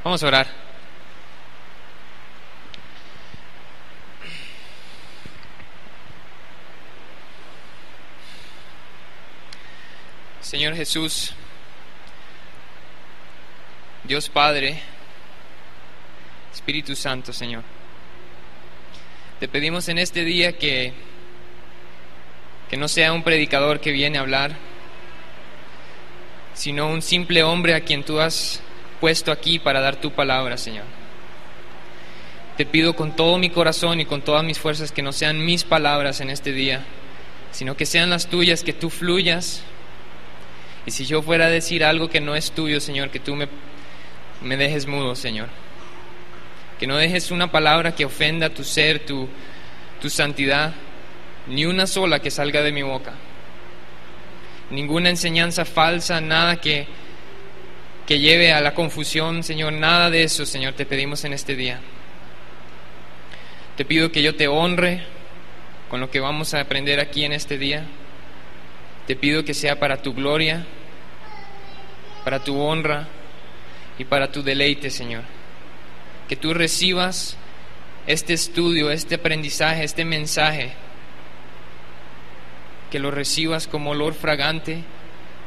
Vamos a orar. Señor Jesús, Dios Padre, Espíritu Santo, Señor, te pedimos en este día que no sea un predicador que viene a hablar, sino un simple hombre a quien tú has puesto aquí para dar tu palabra, Señor. Te pido con todo mi corazón y con todas mis fuerzas que no sean mis palabras en este día, sino que sean las tuyas, que tú fluyas. Y si yo fuera a decir algo que no es tuyo, Señor, que tú me dejes mudo, Señor. Que no dejes una palabra que ofenda tu ser, tu santidad, ni una sola que salga de mi boca. Ninguna enseñanza falsa, nada que lleve a la confusión, Señor, nada de eso, Señor, te pedimos en este día. Te pido que yo te honre con lo que vamos a aprender aquí en este día. Te pido que sea para tu gloria, para tu honra y para tu deleite, Señor. Que tú recibas este estudio, este aprendizaje, este mensaje, que lo recibas como olor fragante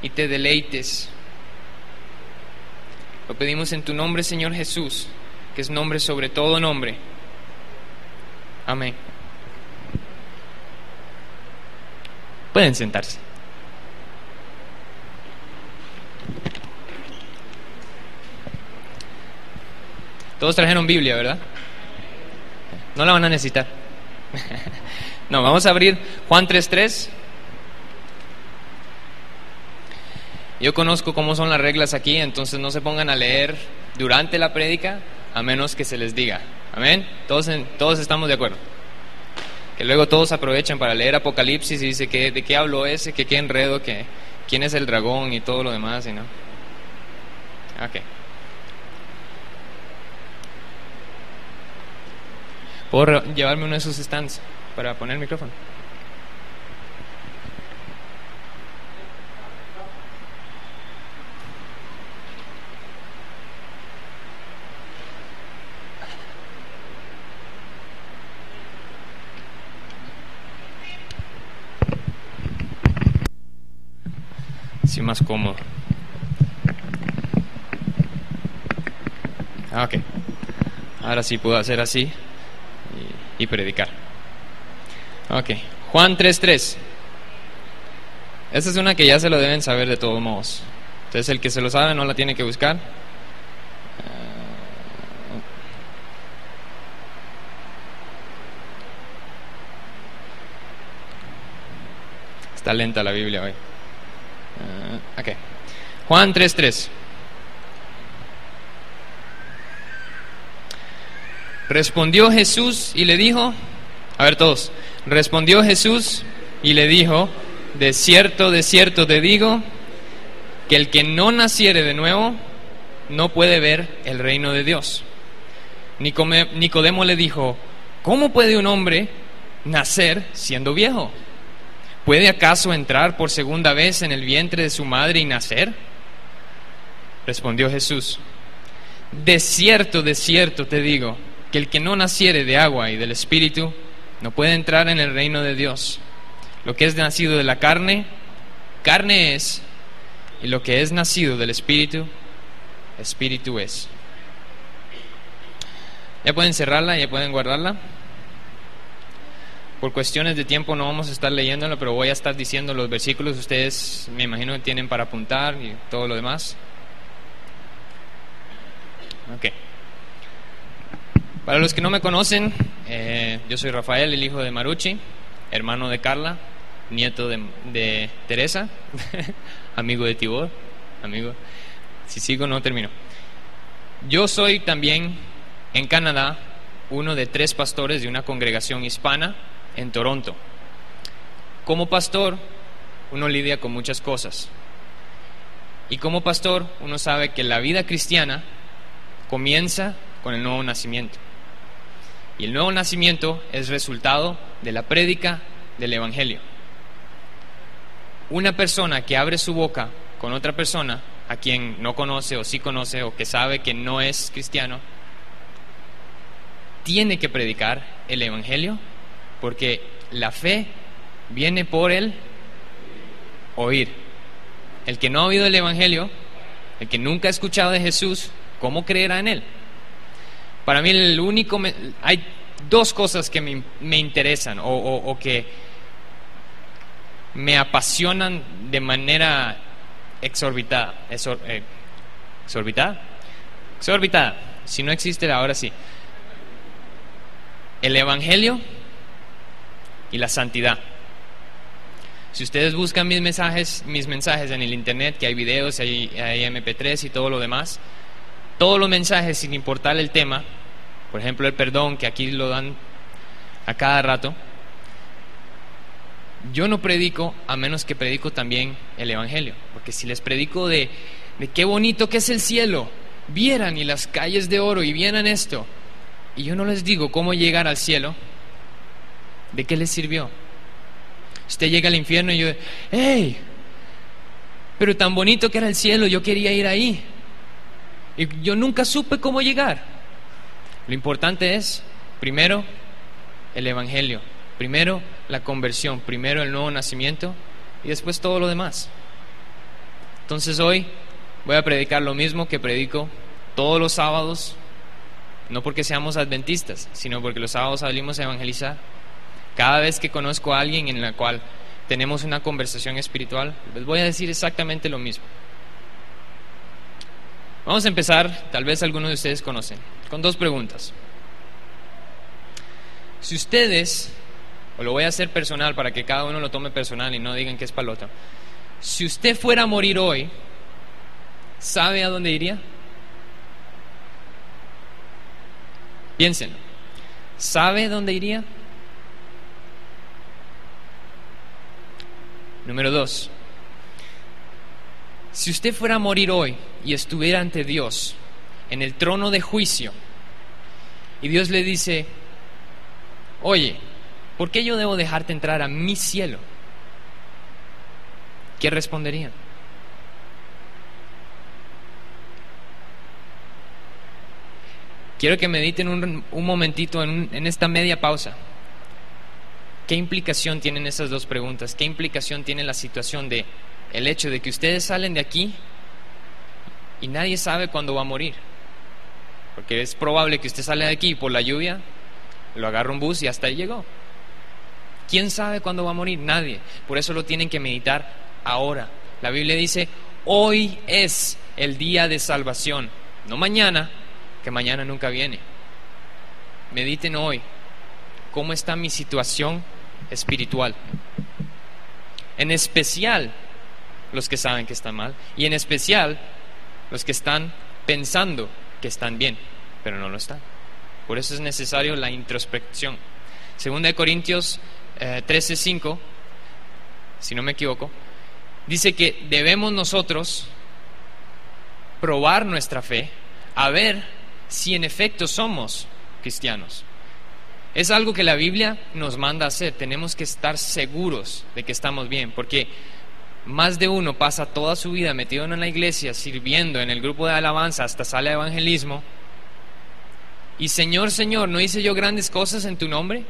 y te deleites. Lo pedimos en tu nombre, Señor Jesús, que es nombre sobre todo nombre. Amén. Pueden sentarse. Todos trajeron Biblia, ¿verdad? No la van a necesitar. No, vamos a abrir Juan 3:3. Yo conozco cómo son las reglas aquí, entonces no se pongan a leer durante la prédica, a menos que se les diga. Amén. Todos estamos de acuerdo. Que luego todos aprovechan para leer Apocalipsis y dice que de qué habló ese, que qué enredo, que quién es el dragón y todo lo demás, y no. Ok. ¿Puedo llevarme uno de esos stands para poner el micrófono? Sí, más cómodo. Ok. Ahora sí puedo hacer así y predicar. Ok. Juan 3:3. Esta es una que ya se lo deben saber de todos modos. Entonces el que se lo sabe no la tiene que buscar. Está lenta la Biblia hoy. Ok. Juan 3:3. Respondió Jesús y le dijo, a ver todos, respondió Jesús y le dijo, de cierto te digo, que el que no naciere de nuevo no puede ver el reino de Dios. Nicodemo le dijo, ¿cómo puede un hombre nacer siendo viejo? ¿Puede acaso entrar por segunda vez en el vientre de su madre y nacer? Respondió Jesús, de cierto te digo, que el que no naciere de agua y del Espíritu no puede entrar en el reino de Dios. Lo que es nacido de la carne, carne es, y lo que es nacido del Espíritu, Espíritu es. Ya pueden cerrarla, ya pueden guardarla. Por cuestiones de tiempo no vamos a estar leyéndola, pero voy a estar diciendo los versículos. Ustedes me imagino que tienen para apuntar y todo lo demás. Ok. Para los que no me conocen, yo soy Rafael, el hijo de Maruchi, hermano de Carla, nieto de Teresa, amigo de Tibor, amigo. Si sigo no termino. Yo soy también en Canadá uno de 3 pastores de una congregación hispana en Toronto. Como pastor, uno lidia con muchas cosas. Y como pastor, uno sabe que la vida cristiana comienza con el nuevo nacimiento. Y el nuevo nacimiento es resultado de la prédica del Evangelio. Una persona que abre su boca con otra persona a quien no conoce o sí conoce o que sabe que no es cristiano, tiene que predicar el Evangelio, porque la fe viene por el oír. El que no ha oído el Evangelio, el que nunca ha escuchado de Jesús, ¿cómo creerá en Él? Para mí hay dos cosas que me interesan o que me apasionan de manera exorbitada. ¿Exorbitada? Si no existe, ahora sí. El Evangelio y la santidad. Si ustedes buscan mis mensajes en el internet, que hay videos, hay MP3 y todo lo demás, todos los mensajes, sin importar el tema, por ejemplo el perdón, que aquí lo dan a cada rato, yo no predico a menos que predico también el Evangelio. Porque si les predico de qué bonito que es el cielo, vieran y las calles de oro y vieran esto, y yo no les digo cómo llegar al cielo, ¿de qué les sirvió? Usted llega al infierno y yo, ¡hey! Pero tan bonito que era el cielo, yo quería ir ahí. Y yo nunca supe cómo llegar. Lo importante es, primero, el Evangelio. Primero, la conversión. Primero, el nuevo nacimiento. Y después todo lo demás. Entonces hoy voy a predicar lo mismo que predico todos los sábados. No porque seamos adventistas, sino porque los sábados salimos a evangelizar. Cada vez que conozco a alguien en la cual tenemos una conversación espiritual, les voy a decir exactamente lo mismo. Vamos a empezar, tal vez algunos de ustedes conocen, con dos preguntas. Si ustedes, o lo voy a hacer personal para que cada uno lo tome personal y no digan que es para el otro. Si usted fuera a morir hoy, ¿sabe a dónde iría? Piénsenlo. ¿Sabe dónde iría? Número 2. Si usted fuera a morir hoy y estuviera ante Dios en el trono de juicio y Dios le dice, oye, ¿por qué yo debo dejarte entrar a mi cielo? ¿Qué responderían? Quiero que mediten un momentito en esta media pausa. ¿Qué implicación tienen esas dos preguntas? ¿Qué implicación tiene la situación de el hecho de que ustedes salen de aquí y nadie sabe cuándo va a morir? Porque es probable que usted sale de aquí y por la lluvia lo agarra un bus y hasta ahí llegó. ¿Quién sabe cuándo va a morir? Nadie. Por eso lo tienen que meditar ahora. La Biblia dice, hoy es el día de salvación, no mañana, que mañana nunca viene. Mediten hoy. ¿Cómo está mi situación espiritual? En especial los que saben que están mal, y en especial los que están pensando que están bien, pero no lo están. Por eso es necesario la introspección. 2 Corintios 13:5, si no me equivoco, dice que debemos nosotros probar nuestra fe a ver si en efecto somos cristianos. Es algo que la Biblia nos manda a hacer. Tenemos que estar seguros de que estamos bien, porque más de uno pasa toda su vida metido en la iglesia, sirviendo en el grupo de alabanza, hasta sale a evangelismo, y Señor, Señor, ¿no hice yo grandes cosas en tu nombre?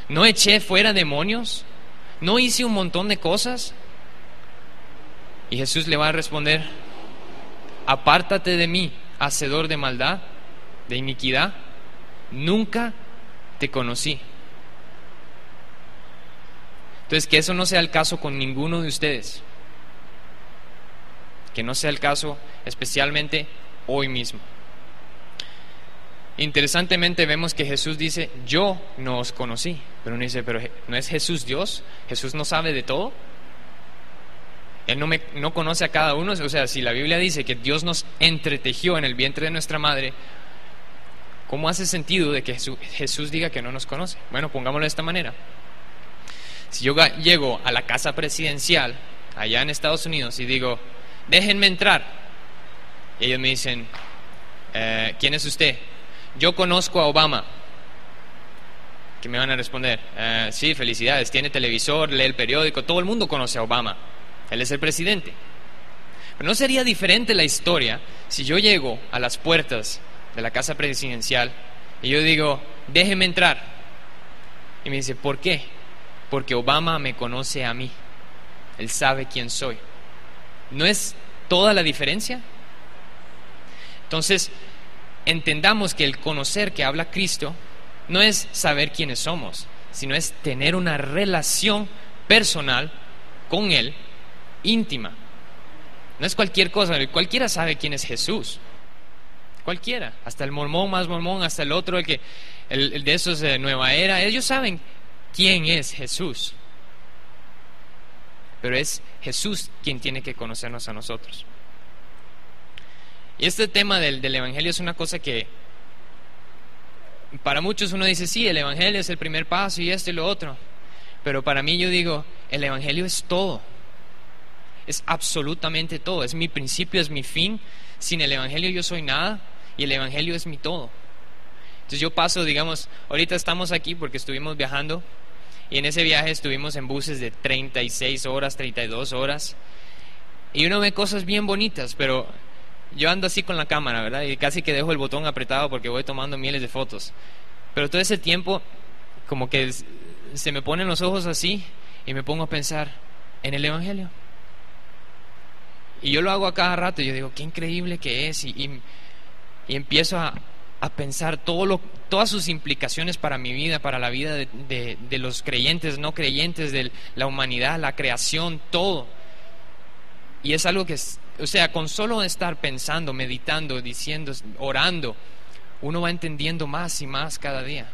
¿No eché fuera demonios? ¿No hice un montón de cosas? Y Jesús le va a responder, apártate de mí, hacedor de maldad, de iniquidad, nunca te conocí. Entonces, que eso no sea el caso con ninguno de ustedes, que no sea el caso especialmente hoy mismo. Interesantemente vemos que Jesús dice, yo no os conocí, pero uno dice, pero ¿no es Jesús Dios? ¿Jesús no sabe de todo? Él no conoce a cada uno. O sea, si la Biblia dice que Dios nos entretejió en el vientre de nuestra madre, ¿cómo hace sentido de que Jesús diga que no nos conoce? Bueno, pongámoslo de esta manera. Si yo llego a la casa presidencial allá en Estados Unidos y digo, déjenme entrar, y ellos me dicen, ¿quién es usted? Yo conozco a Obama. ¿Qué me van a responder? Sí, felicidades, tiene televisor, lee el periódico, todo el mundo conoce a Obama, él es el presidente. Pero ¿no sería diferente la historia si yo llego a las puertas de la casa presidencial y yo digo, déjeme entrar? Y me dice, ¿por qué? Porque Obama me conoce a mí. Él sabe quién soy. ¿No es toda la diferencia? Entonces, entendamos que el conocer que habla Cristo no es saber quiénes somos, sino es tener una relación personal con Él, íntima. No es cualquier cosa. Cualquiera sabe quién es Jesús. Cualquiera. Hasta el mormón más mormón, hasta el otro, el de esos de Nueva Era. Ellos saben quién es Jesús. Pero es Jesús quien tiene que conocernos a nosotros. Y este tema del Evangelio es una cosa que para muchos uno dice, sí, el Evangelio es el primer paso y esto y lo otro. Pero para mí yo digo, el Evangelio es todo. Es absolutamente todo. Es mi principio, es mi fin. Sin el Evangelio yo soy nada y el Evangelio es mi todo. Entonces yo paso, digamos, ahorita estamos aquí porque estuvimos viajando y en ese viaje estuvimos en buses de 36 horas, 32 horas y uno ve cosas bien bonitas, pero yo ando así con la cámara, ¿verdad? Y casi que dejo el botón apretado porque voy tomando miles de fotos. Pero todo ese tiempo como que se me ponen los ojos así y me pongo a pensar en el Evangelio. Y yo lo hago a cada rato y yo digo, qué increíble que es. Y empiezo a pensar todas sus implicaciones para mi vida, para la vida de los creyentes, no creyentes, de la humanidad, la creación, todo. Y es algo que, o sea, con solo estar pensando, meditando, diciendo, orando, uno va entendiendo más y más cada día.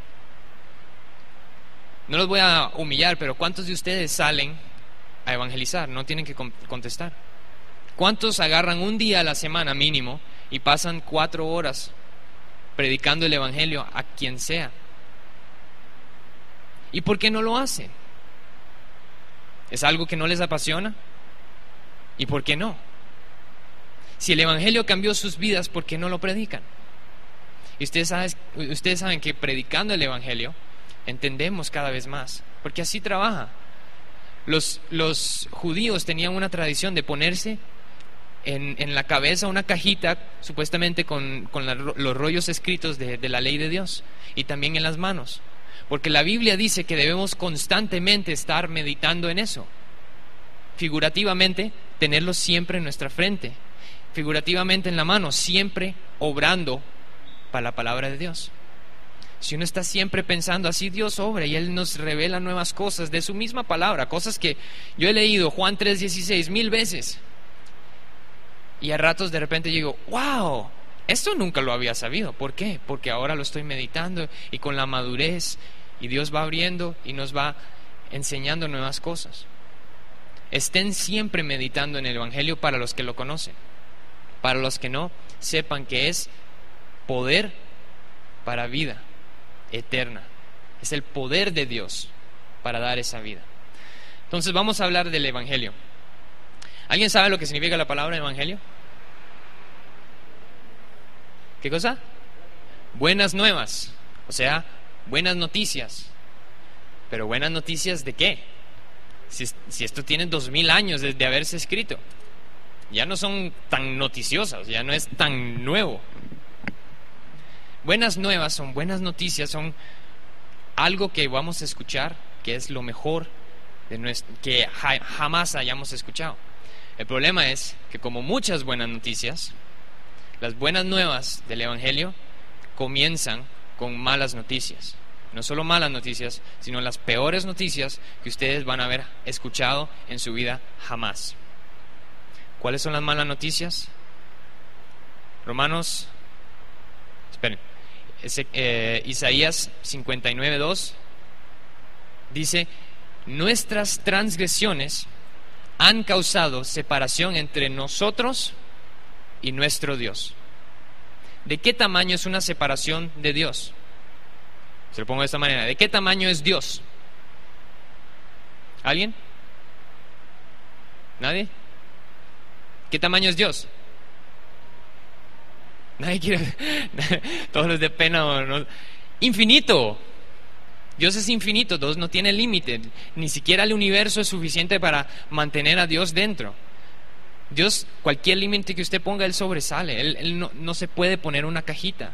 No los voy a humillar, pero ¿cuántos de ustedes salen a evangelizar? No tienen que contestar. ¿Cuántos agarran un día a la semana mínimo y pasan 4 horas predicando el Evangelio a quien sea? ¿Y por qué no lo hacen? ¿Es algo que no les apasiona? ¿Y por qué no? Si el Evangelio cambió sus vidas, ¿por qué no lo predican? Y ustedes saben que predicando el Evangelio entendemos cada vez más, porque así trabaja. Los judíos tenían una tradición de ponerse en la cabeza una cajita supuestamente con los rollos escritos de la ley de Dios, y también en las manos, porque la Biblia dice que debemos constantemente estar meditando en eso. Figurativamente, tenerlo siempre en nuestra frente, figurativamente en la mano, siempre obrando para la palabra de Dios. Si uno está siempre pensando así, Dios obra y Él nos revela nuevas cosas de su misma palabra, cosas que yo he leído Juan 3:16 1000 veces, y a ratos de repente digo, wow, esto nunca lo había sabido. ¿Por qué? Porque ahora lo estoy meditando y con la madurez, y Dios va abriendo y nos va enseñando nuevas cosas. Estén siempre meditando en el Evangelio para los que lo conocen. Para los que no, sepan que es poder para vida eterna. Es el poder de Dios para dar esa vida. Entonces vamos a hablar del Evangelio. ¿Alguien sabe lo que significa la palabra Evangelio? ¿Qué cosa? Buenas nuevas, o sea, buenas noticias. ¿Pero buenas noticias de qué? Si esto tiene 2000 años desde haberse escrito, ya no son tan noticiosas, ya no es tan nuevo. Buenas nuevas son buenas noticias, son algo que vamos a escuchar, que es lo mejor que jamás hayamos escuchado. El problema es que, como muchas buenas noticias, las buenas nuevas del Evangelio comienzan con malas noticias. No solo malas noticias, sino las peores noticias que ustedes van a haber escuchado en su vida jamás. ¿Cuáles son las malas noticias? Isaías 59:2 dice: nuestras transgresiones han causado separación entre nosotros y nuestro Dios. ¿De qué tamaño es una separación de Dios? Se lo pongo de esta manera: ¿de qué tamaño es Dios? ¿Alguien? ¿Nadie? ¿Qué tamaño es Dios? Nadie quiere. Todos les de pena o no. Infinito. Dios es infinito. Dios no tiene límite. Ni siquiera el universo es suficiente para mantener a Dios dentro. Dios, cualquier límite que usted ponga, Él sobresale. Él no se puede poner una cajita.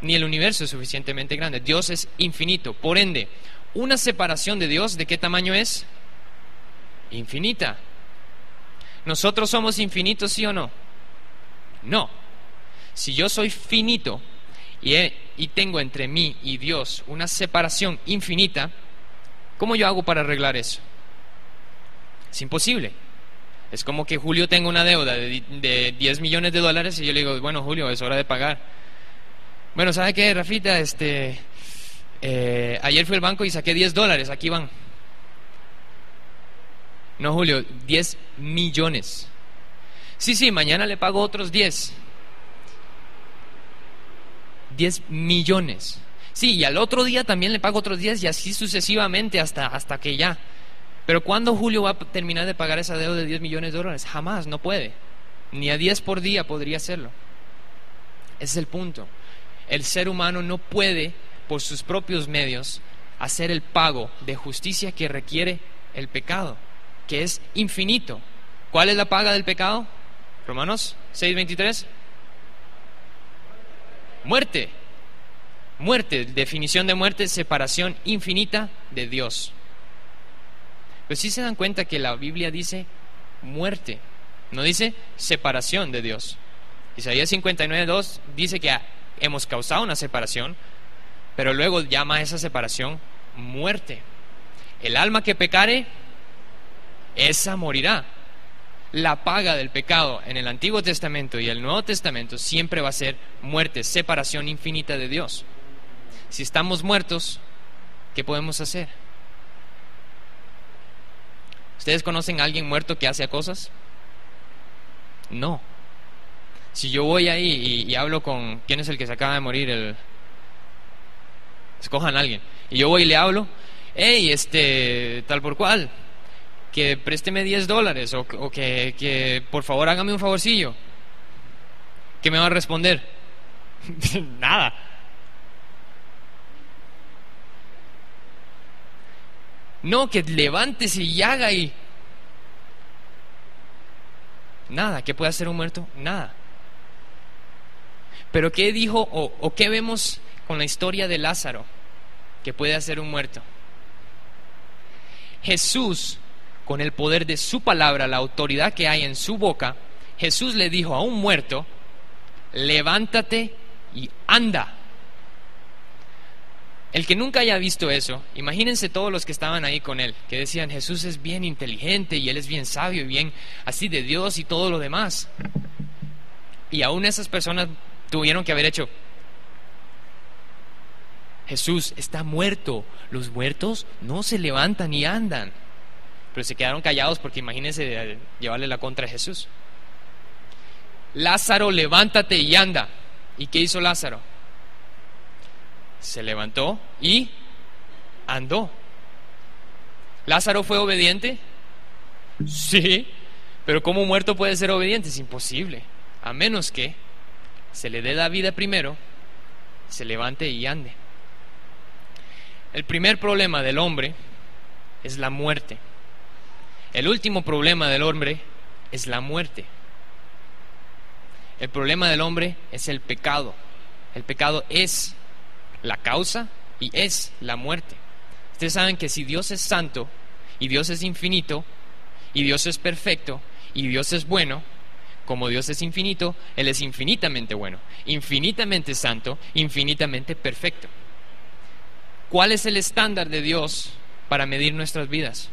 Ni el universo es suficientemente grande. Dios es infinito. Por ende, una separación de Dios, ¿de qué tamaño es? Infinita. ¿Nosotros somos infinitos, sí o no? No. Si yo soy finito y tengo entre mí y Dios una separación infinita, ¿cómo yo hago para arreglar eso? Es imposible. Es como que Julio tenga una deuda de 10 millones de dólares y yo le digo, bueno, Julio, es hora de pagar. Bueno, ¿sabe qué, Rafita? Ayer fui al banco y saqué 10 dólares, aquí van. No, Julio, 10 millones. Sí, mañana le pago otros 10. 10 millones. Sí, y al otro día también le pago otros 10 y así sucesivamente hasta que ya. Pero ¿cuándo Julio va a terminar de pagar esa deuda de 10 millones de dólares? Jamás, no puede. Ni a 10 por día podría hacerlo. Ese es el punto. El ser humano no puede, por sus propios medios, hacer el pago de justicia que requiere el pecado, que es infinito. ¿Cuál es la paga del pecado? Romanos 6:23. Muerte. Muerte, definición de muerte, separación infinita de Dios. Pero sí se dan cuenta que la Biblia dice muerte, no dice separación de Dios. Isaías 59:2 dice que hemos causado una separación, pero luego llama a esa separación muerte. El alma que pecare, esa morirá. La paga del pecado en el Antiguo Testamento y el Nuevo Testamento siempre va a ser muerte, separación infinita de Dios. Si estamos muertos, ¿qué podemos hacer? ¿Ustedes conocen a alguien muerto que hace cosas? No. Si yo voy ahí y hablo con... ¿Quién es el que se acaba de morir? Escojan a alguien. Y yo voy y le hablo. Hey, tal por cual, que présteme 10 dólares o que por favor hágame un favorcillo. ¿Qué me va a responder? Nada. No, que levántese y haga y... Nada. ¿Qué puede hacer un muerto? Nada. Pero ¿qué dijo o qué vemos con la historia de Lázaro que puede hacer un muerto? Jesús, con el poder de su palabra, la autoridad que hay en su boca, Jesús le dijo a un muerto, levántate y anda. El que nunca haya visto eso, imagínense todos los que estaban ahí con él, que decían, Jesús es bien inteligente y él es bien sabio y bien así de Dios y todo lo demás. Y aún esas personas tuvieron que haber hecho, Jesús está muerto, los muertos no se levantan y andan. Pero se quedaron callados porque imagínense llevarle la contra a Jesús. Lázaro, levántate y anda. ¿Y qué hizo Lázaro? Se levantó y andó. ¿Lázaro fue obediente? Sí, pero ¿cómo un muerto puede ser obediente? Es imposible, a menos que se le dé la vida primero, se levante y ande. El primer problema del hombre es la muerte. El último problema del hombre es la muerte. El problema del hombre es el pecado. El pecado es la causa y es la muerte. Ustedes saben que si Dios es santo y Dios es infinito y Dios es perfecto y Dios es bueno, como Dios es infinito, Él es infinitamente bueno, infinitamente santo, infinitamente perfecto. ¿Cuál es el estándar de Dios para medir nuestras vidas?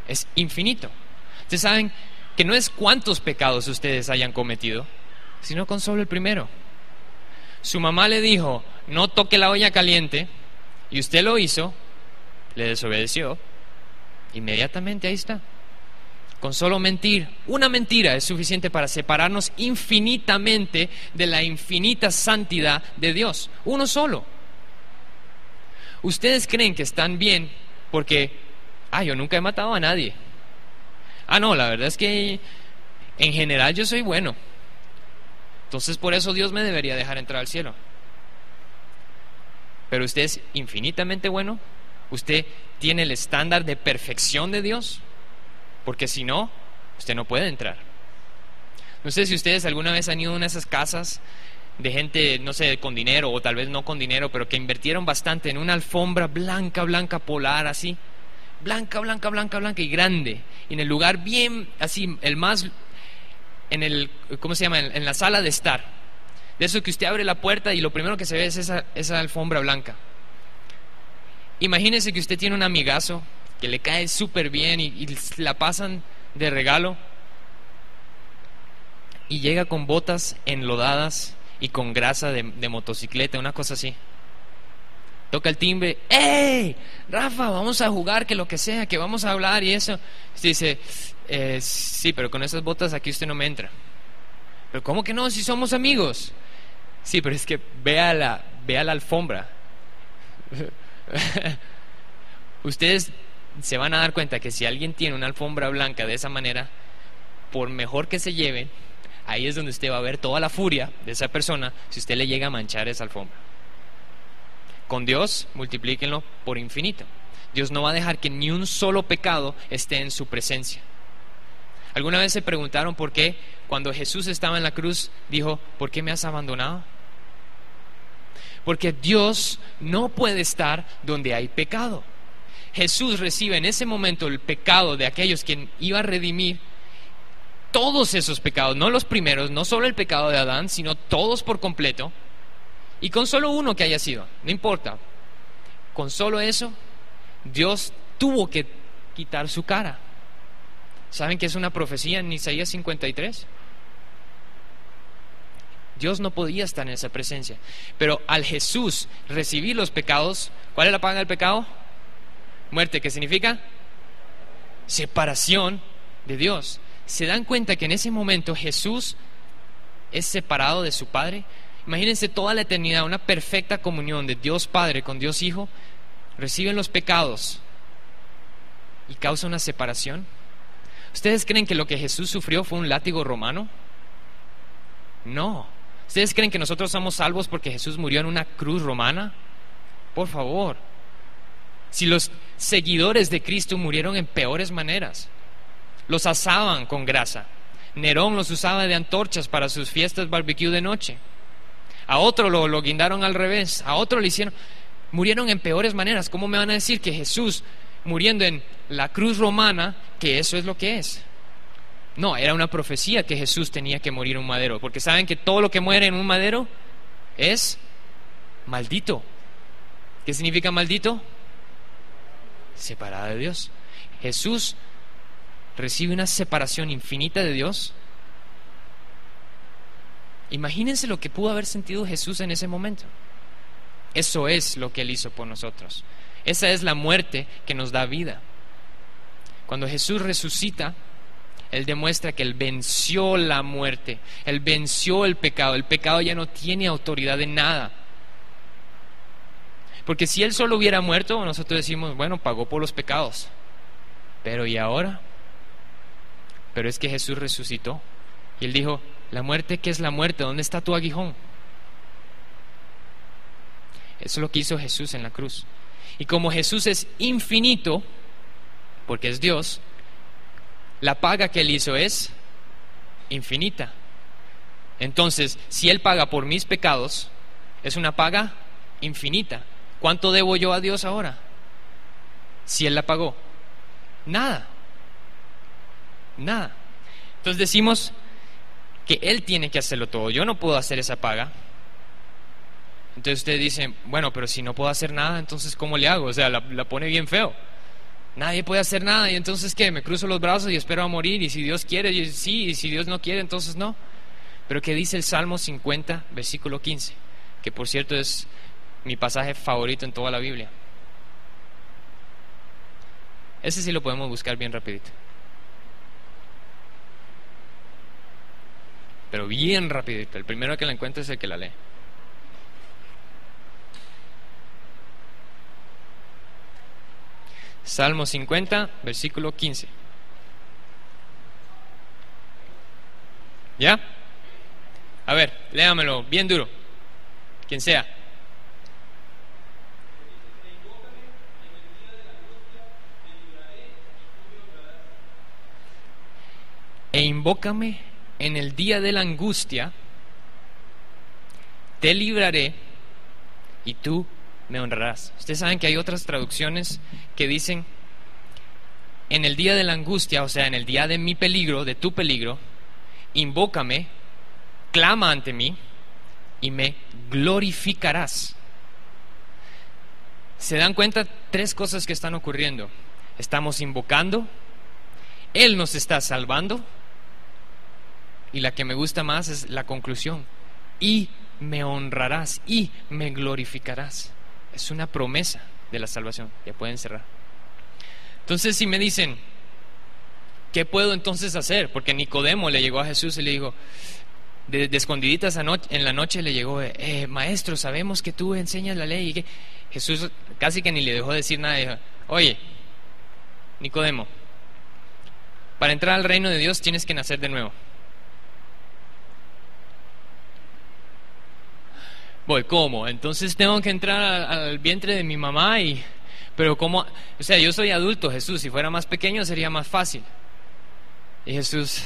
Es infinito. Ustedes saben que no es cuántos pecados ustedes hayan cometido, sino con solo el primero. Su mamá le dijo, no toque la olla caliente, y usted lo hizo, le desobedeció, inmediatamente ahí está. Con solo mentir, una mentira es suficiente para separarnos infinitamente de la infinita santidad de Dios. Uno solo. Ustedes creen que están bien porque, yo nunca he matado a nadie. No, la verdad es que en general yo soy bueno. Entonces por eso Dios me debería dejar entrar al cielo. Pero usted es infinitamente bueno. Usted tiene el estándar de perfección de Dios. Porque si no, usted no puede entrar. No sé si ustedes alguna vez han ido a una de esas casas de gente, no sé, con dinero o tal vez no con dinero, pero que invirtieron bastante en una alfombra blanca, blanca, polar, así. Blanca, blanca, blanca, blanca y grande. Y en el lugar bien, así, el más, en el, ¿cómo se llama? En la sala de estar. De eso que usted abre la puerta y lo primero que se ve es esa alfombra blanca. Imagínese que usted tiene un amigazo que le cae súper bien y la pasan de regalo. Y llega con botas enlodadas y con grasa de motocicleta, una cosa así. Toca el timbre, ¡hey! Rafa, vamos a jugar, que lo que sea, que vamos a hablar y eso. Usted dice, sí, pero con esas botas aquí usted no me entra. ¿Pero cómo que no? Si somos amigos. Sí, pero es que vea la alfombra. Ustedes se van a dar cuenta que si alguien tiene una alfombra blanca de esa manera, por mejor que se lleve, ahí es donde usted va a ver toda la furia de esa persona si usted le llega a manchar esa alfombra. Con Dios, multiplíquenlo por infinito. Dios no va a dejar que ni un solo pecado esté en su presencia. ¿Alguna vez se preguntaron por qué cuando Jesús estaba en la cruz dijo, ¿por qué me has abandonado? Porque Dios no puede estar donde hay pecado. Jesús recibe en ese momento el pecado de aquellos que iba a redimir todos esos pecados, no los primeros, no solo el pecado de Adán, sino todos por completo. Y con solo uno que haya sido, no importa. Con solo eso, Dios tuvo que quitar su cara. ¿Saben que es una profecía en Isaías 53? Dios no podía estar en esa presencia. Pero al Jesús recibir los pecados, ¿cuál es la paga del pecado? Muerte, ¿qué significa? Separación de Dios. ¿Se dan cuenta que en ese momento Jesús es separado de su Padre? Imagínense toda la eternidad, una perfecta comunión de Dios Padre con Dios Hijo. Reciben los pecados y causa una separación. ¿Ustedes creen que lo que Jesús sufrió fue un látigo romano? No. ¿Ustedes creen que nosotros somos salvos porque Jesús murió en una cruz romana? Por favor. Si los seguidores de Cristo murieron en peores maneras, los asaban con grasa. Nerón los usaba de antorchas para sus fiestas barbecue de noche. A otro lo guindaron al revés. A otro le hicieron... Murieron en peores maneras. ¿Cómo me van a decir que Jesús, muriendo en la cruz romana, que eso es lo que es? No, era una profecía que Jesús tenía que morir en un madero. Porque saben que todo lo que muere en un madero es maldito. ¿Qué significa maldito? Separado de Dios. Jesús recibe una separación infinita de Dios. Imagínense lo que pudo haber sentido Jesús en ese momento. Eso es lo que Él hizo por nosotros. Esa es la muerte que nos da vida. Cuando Jesús resucita, Él demuestra que Él venció la muerte, Él venció el pecado. El pecado ya no tiene autoridad en nada. Porque si Él solo hubiera muerto, nosotros decimos, bueno, pagó por los pecados. Pero ¿y ahora? Pero es que Jesús resucitó. Y Él dijo, la muerte, ¿qué es la muerte? ¿Dónde está tu aguijón? Eso es lo que hizo Jesús en la cruz. Y como Jesús es infinito, porque es Dios, la paga que Él hizo es infinita. Entonces, si Él paga por mis pecados, es una paga infinita. ¿Cuánto debo yo a Dios ahora? Si Él la pagó. Nada. Nada. Entonces decimos que Él tiene que hacerlo todo. Yo no puedo hacer esa paga. Entonces ustedes dicen, bueno, pero si no puedo hacer nada, entonces ¿cómo le hago? O sea, la pone bien feo. Nadie puede hacer nada y entonces ¿qué? Me cruzo los brazos y espero a morir, y si Dios quiere, sí, y si Dios no quiere, entonces no. Pero ¿qué dice el Salmo 50, versículo 15? Que por cierto es mi pasaje favorito en toda la Biblia. Ese sí lo podemos buscar bien rapidito. Pero bien rapidito. El primero que la encuentre es el que la lee. Salmo 50, versículo 15. ¿Ya? A ver, léamelo bien duro. Quien sea. invócame en el día de la angustia, te libraré y tú me honrarás. Ustedes saben que hay otras traducciones que dicen, en el día de la angustia, o sea, en el día de mi peligro, de tu peligro, invócame, clama ante mí y me glorificarás. ¿Se dan cuenta? 3 cosas que están ocurriendo. Estamos invocando, Él nos está salvando, y la que me gusta más es la conclusión: y me honrarás, y me glorificarás. Es una promesa de la salvación. Ya pueden cerrar. Entonces, si me dicen, ¿qué puedo entonces hacer? Porque Nicodemo le llegó a Jesús y le dijo, de escondiditas en la noche le llegó, maestro, sabemos que tú enseñas la ley. Y que Jesús casi que ni le dejó decir nada. Dijo, oye, Nicodemo, para entrar al reino de Dios tienes que nacer de nuevo. Voy, ¿cómo? Entonces tengo que entrar al vientre de mi mamá y... Pero ¿cómo? O sea, yo soy adulto, Jesús. Si fuera más pequeño sería más fácil. Y Jesús,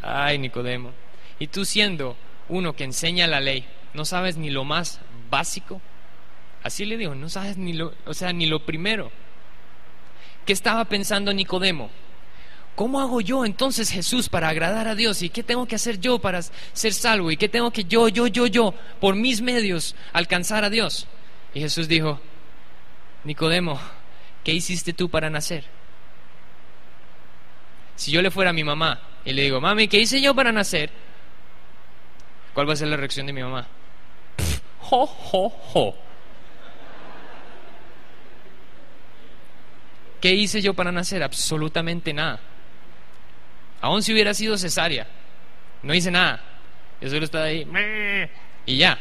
ay, Nicodemo, y tú siendo uno que enseña la ley, ¿no sabes ni lo más básico? Así le digo, no sabes ni lo primero. ¿Qué estaba pensando Nicodemo? ¿Cómo hago yo entonces, Jesús, para agradar a Dios? ¿Y qué tengo que hacer yo para ser salvo? ¿Y qué tengo que yo, por mis medios, alcanzar a Dios? Y Jesús dijo, Nicodemo, ¿qué hiciste tú para nacer? Si yo le fuera a mi mamá y le digo, mami, ¿qué hice yo para nacer? ¿Cuál va a ser la reacción de mi mamá? Jo, jo, jo. ¿Qué hice yo para nacer? Absolutamente nada. Aún si hubiera sido cesárea, no hice nada. Yo solo estaba ahí y ya.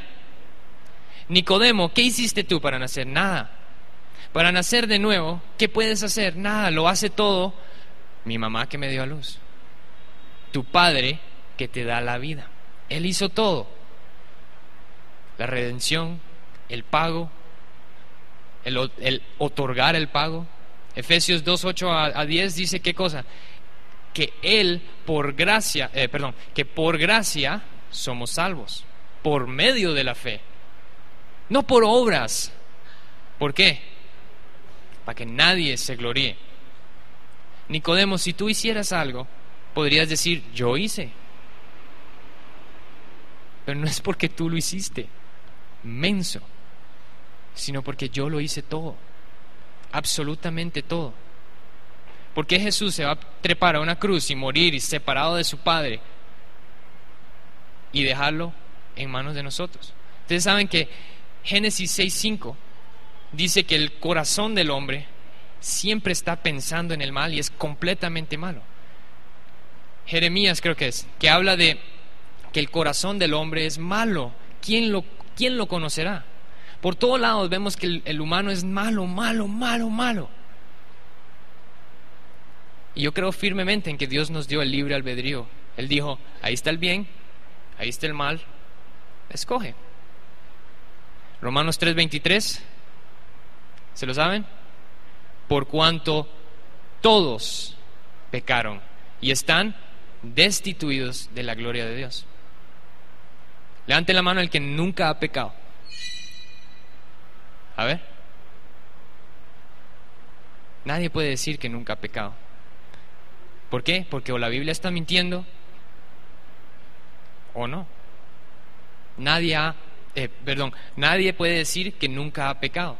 Nicodemo, ¿qué hiciste tú para nacer? Nada. Para nacer de nuevo, ¿qué puedes hacer? Nada, lo hace todo mi mamá que me dio a luz, tu padre que te da la vida. Él hizo todo. La redención, el pago, el otorgar el pago. Efesios 2:8-10 dice, ¿qué cosa? Que Él por gracia, que por gracia somos salvos, por medio de la fe, no por obras. ¿Por qué? Para que nadie se gloríe. Nicodemo, si tú hicieras algo, podrías decir, yo hice. Pero no es porque tú lo hiciste, menso, sino porque yo lo hice todo, absolutamente todo. ¿Por qué Jesús se va a trepar a una cruz y morir y separado de su Padre y dejarlo en manos de nosotros? Ustedes saben que Génesis 6:5 dice que el corazón del hombre siempre está pensando en el mal y es completamente malo. Jeremías creo que es, que habla de que el corazón del hombre es malo. ¿Quién lo conocerá? Por todos lados vemos que el humano es malo, malo, malo, malo. Y yo creo firmemente en que Dios nos dio el libre albedrío. Él dijo, ahí está el bien, ahí está el mal, escoge. Romanos 3:23, ¿se lo saben? Por cuanto todos pecaron y están destituidos de la gloria de Dios. Levante la mano el que nunca ha pecado. A ver. Nadie puede decir que nunca ha pecado. ¿Por qué? Porque o la Biblia está mintiendo o no. Nadie puede decir que nunca ha pecado.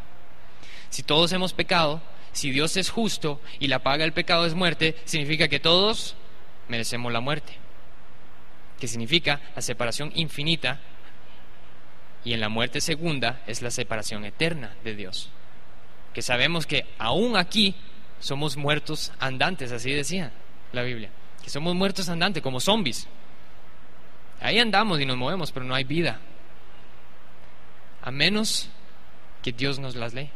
Si todos hemos pecado, si Dios es justo y la paga del pecado es muerte, significa que todos merecemos la muerte, que significa la separación infinita, y en la muerte segunda es la separación eterna de Dios, que sabemos que aún aquí somos muertos andantes, así decía la Biblia, que somos muertos andantes como zombies. Ahí andamos y nos movemos, pero no hay vida, a menos que Dios nos las lee.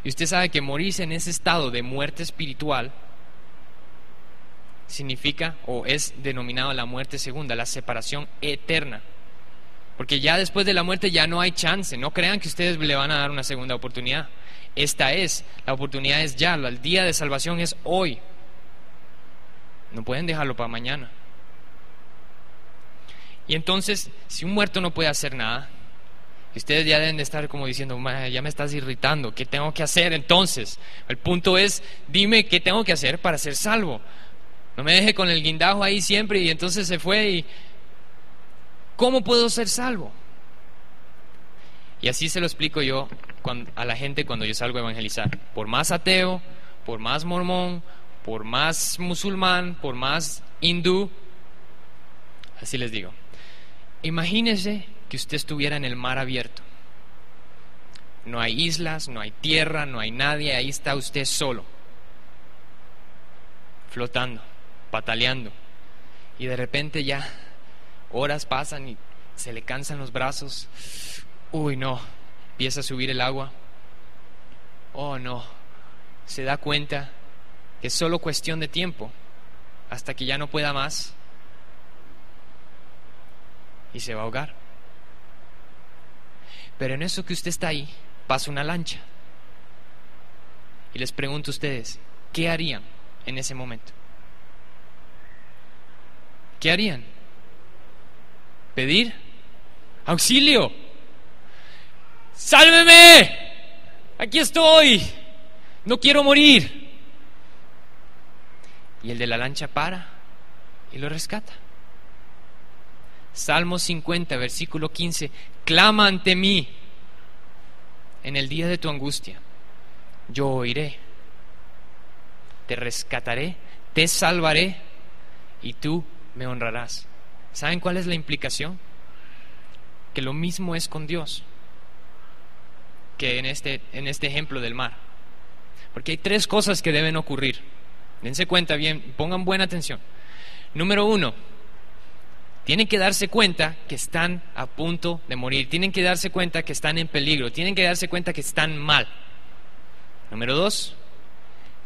Y usted sabe que morirse en ese estado de muerte espiritual significa, o es denominado, la muerte segunda, la separación eterna. Porque ya después de la muerte ya no hay chance. No crean que ustedes le van a dar una segunda oportunidad. Esta es, la oportunidad es ya, el día de salvación es hoy. No pueden dejarlo para mañana. Y entonces, si un muerto no puede hacer nada, ustedes ya deben de estar como diciendo, ya me estás irritando, ¿qué tengo que hacer entonces? El punto es, dime qué tengo que hacer para ser salvo. No me deje con el guindajo ahí siempre y entonces se fue y... ¿Cómo puedo ser salvo? Y así se lo explico yo a la gente cuando yo salgo a evangelizar. Por más ateo, por más mormón, por más musulmán, por más hindú, así les digo. Imagínese que usted estuviera en el mar abierto. No hay islas, no hay tierra, no hay nadie, ahí está usted solo, flotando, pataleando. Y de repente ya horas pasan y se le cansan los brazos. Uy, no, empieza a subir el agua. Oh, no, se da cuenta que es solo cuestión de tiempo hasta que ya no pueda más y se va a ahogar. Pero en eso que usted está ahí, pasa una lancha. Y les pregunto a ustedes, ¿qué harían en ese momento? ¿Qué harían? ¿Pedir? ¡Auxilio! ¡Sálveme! ¡Aquí estoy! ¡No quiero morir! Y el de la lancha para y lo rescata. Salmo 50, versículo 15: clama ante mí en el día de tu angustia, yo oiré, te rescataré, te salvaré y tú me honrarás. ¿Saben cuál es la implicación? Que lo mismo es con Dios que en este ejemplo del mar. Porque hay tres cosas que deben ocurrir. Dense cuenta bien, pongan buena atención. Número 1, tienen que darse cuenta que están a punto de morir. Tienen que darse cuenta que están en peligro. Tienen que darse cuenta que están mal. Número 2,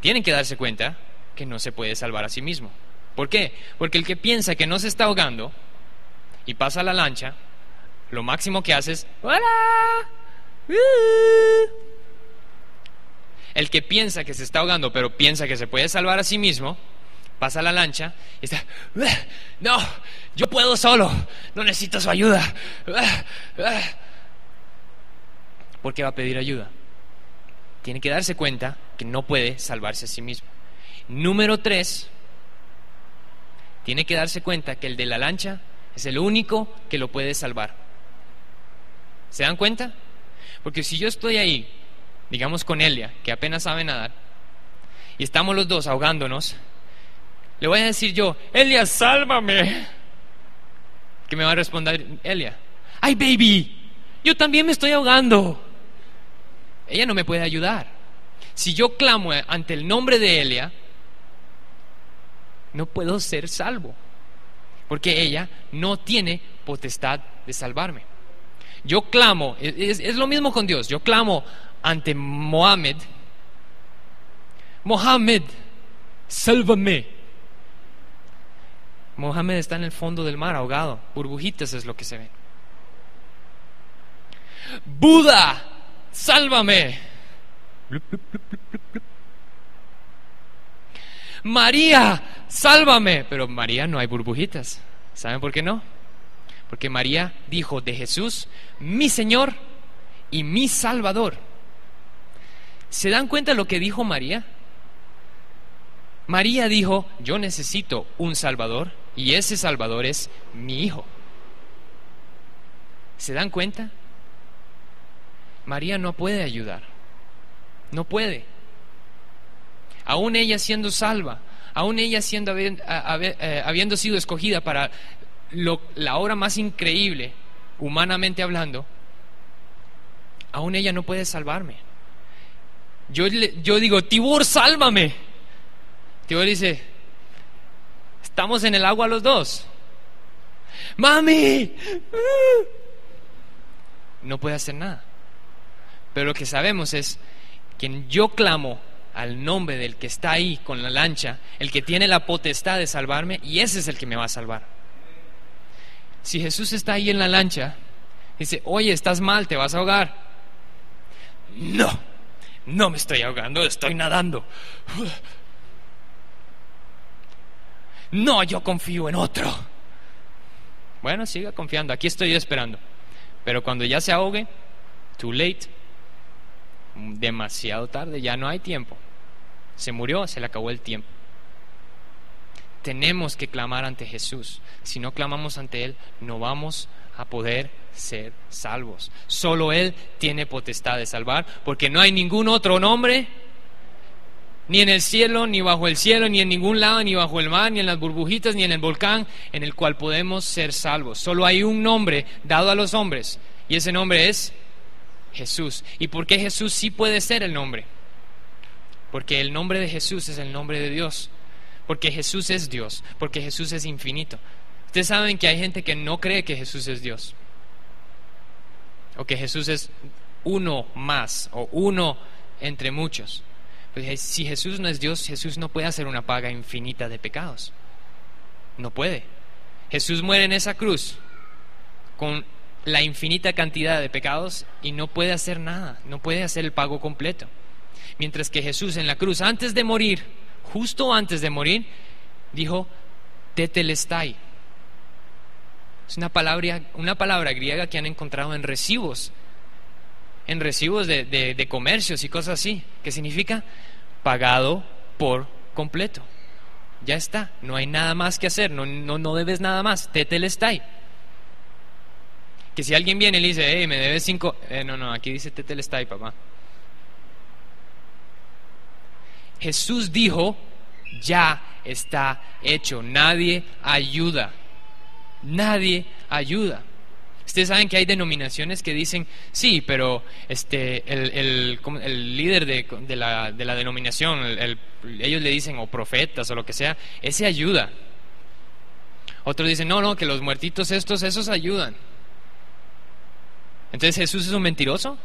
tienen que darse cuenta que no se puede salvar a sí mismo. ¿Por qué? Porque el que piensa que no se está ahogando y pasa la lancha, lo máximo que hace es ¡hola! El que piensa que se está ahogando pero piensa que se puede salvar a sí mismo, pasa la lancha y está, no, yo puedo solo, no necesito su ayuda. ¿Por qué va a pedir ayuda? Tiene que darse cuenta que no puede salvarse a sí mismo. Número 3, tiene que darse cuenta que el de la lancha es el único que lo puede salvar. ¿Se dan cuenta? Porque si yo estoy ahí, digamos con Elia, que apenas sabe nadar, y estamos los dos ahogándonos, le voy a decir yo, Elia, sálvame. ¿Qué me va a responder Elia? ¡Ay, baby! Yo también me estoy ahogando. Ella no me puede ayudar. Si yo clamo ante el nombre de Elia, no puedo ser salvo, porque ella no tiene potestad de salvarme. Yo clamo, es lo mismo con Dios. Yo clamo ante Mohammed, sálvame. Mohammed está en el fondo del mar ahogado, burbujitas es lo que se ve. Buda, sálvame. María, sálvame. Pero María no hay burbujitas. ¿Saben por qué no? Porque María dijo de Jesús, mi Señor y mi Salvador. ¿Se dan cuenta de lo que dijo María? María dijo, yo necesito un Salvador y ese Salvador es mi Hijo. ¿Se dan cuenta? María no puede ayudar. No puede. Aún ella siendo salva, aún ella habiendo sido escogida para la obra más increíble, humanamente hablando, aún ella no puede salvarme. Yo digo, Tibor, sálvame. Tibor dice, estamos en el agua los dos. ¡Mami! No puede hacer nada. Pero lo que sabemos es que yo clamo al nombre del que está ahí con la lancha, el que tiene la potestad de salvarme, y ese es el que me va a salvar. Si Jesús está ahí en la lancha, dice, oye, estás mal, te vas a ahogar. No me estoy ahogando, estoy nadando. No, yo confío en otro. Bueno, siga confiando, aquí estoy yo esperando. Pero cuando ya se ahogue, too late, demasiado tarde, ya no hay tiempo. Se murió, se le acabó el tiempo. Tenemos que clamar ante Jesús. Si no clamamos ante Él, no vamos a poder ser salvos. Solo Él tiene potestad de salvar, porque no hay ningún otro nombre, ni en el cielo, ni bajo el cielo, ni en ningún lado, ni bajo el mar, ni en las burbujitas, ni en el volcán, en el cual podemos ser salvos. Solo hay un nombre dado a los hombres, y ese nombre es Jesús. ¿Y por qué Jesús sí puede ser el nombre? Porque el nombre de Jesús es el nombre de Dios. Porque Jesús es Dios, porque Jesús es infinito. Ustedes saben que hay gente que no cree que Jesús es Dios, o que Jesús es uno más, o uno entre muchos. Pues si Jesús no es Dios, Jesús no puede hacer una paga infinita de pecados. No puede. Jesús muere en esa cruz con la infinita cantidad de pecados y no puede hacer nada, no puede hacer el pago completo. Mientras que Jesús en la cruz, antes de morir, justo antes de morir, dijo tetelestai. Es una palabra griega que han encontrado en recibos de comercios y cosas así, que significa pagado por completo. Ya está, no hay nada más que hacer, no debes nada más, tetelestai. Que si alguien viene y le dice, hey, me debes 5, no, aquí dice tetelestai, papá. Jesús dijo, ya está hecho. Nadie ayuda. Ustedes saben que hay denominaciones que dicen, sí, pero el líder de la denominación, ellos le dicen, o profetas o lo que sea, ese ayuda. Otros dicen, no, que los muertitos esos ayudan. Entonces, ¿Jesús es un mentiroso?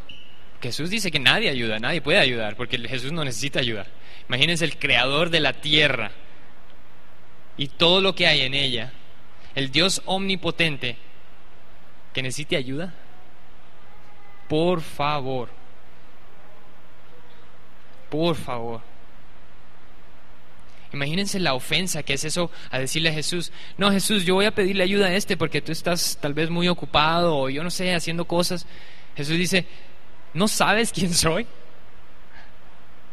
Jesús dice que nadie ayuda, nadie puede ayudar, porque Jesús no necesita ayuda. Imagínense el creador de la tierra y todo lo que hay en ella, el Dios omnipotente, que necesite ayuda. Por favor. Imagínense la ofensa que es eso, a decirle a Jesús, no, Jesús, yo voy a pedirle ayuda a porque tú estás tal vez muy ocupado, o yo no sé, haciendo cosas. Jesús dice, ¿no sabes quién soy?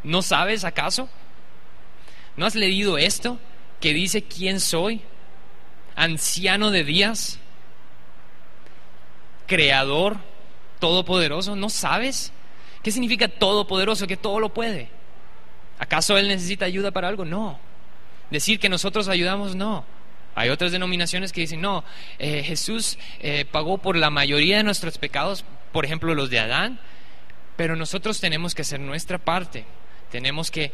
¿No sabes acaso? ¿No has leído esto que dice quién soy? Anciano de días, creador, todopoderoso. ¿No sabes? ¿Qué significa todopoderoso? Que todo lo puede. ¿Acaso Él necesita ayuda para algo? No. Decir que nosotros ayudamos, no. Hay otras denominaciones que dicen, no, Jesús pagó por la mayoría de nuestros pecados, por ejemplo los de Adán, pero nosotros tenemos que hacer nuestra parte. Tenemos que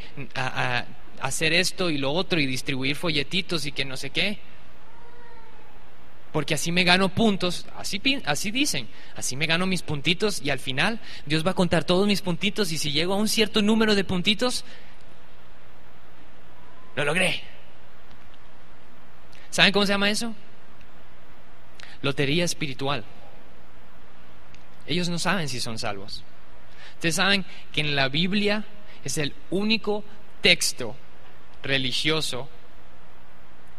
hacer esto y lo otro y distribuir folletitos y que no sé qué, porque así me gano puntos. Así dicen, así me gano mis puntitos, y al final Dios va a contar todos mis puntitos, y si llego a un cierto número de puntitos, lo logré. ¿Saben cómo se llama eso? Lotería espiritual. Ellos no saben si son salvos. Ustedes saben que en la Biblia es el único texto religioso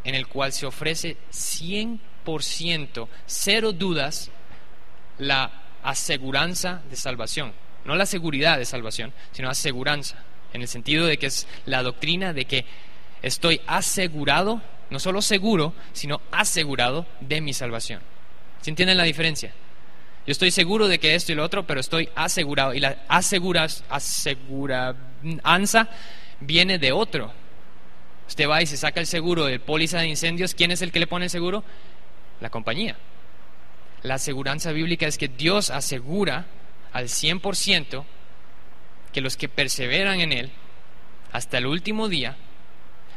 en el cual se ofrece 100%, cero dudas, la aseguranza de salvación. No la seguridad de salvación, sino aseguranza, en el sentido de que es la doctrina de que estoy asegurado, no solo seguro, sino asegurado de mi salvación. ¿Se entienden la diferencia? Yo estoy seguro de que esto y lo otro, pero estoy asegurado, y la aseguranza viene de otro. Usted va y se saca el seguro de póliza de incendios. ¿Quién es el que le pone el seguro? La compañía. La aseguranza bíblica es que Dios asegura al 100% que los que perseveran en Él hasta el último día,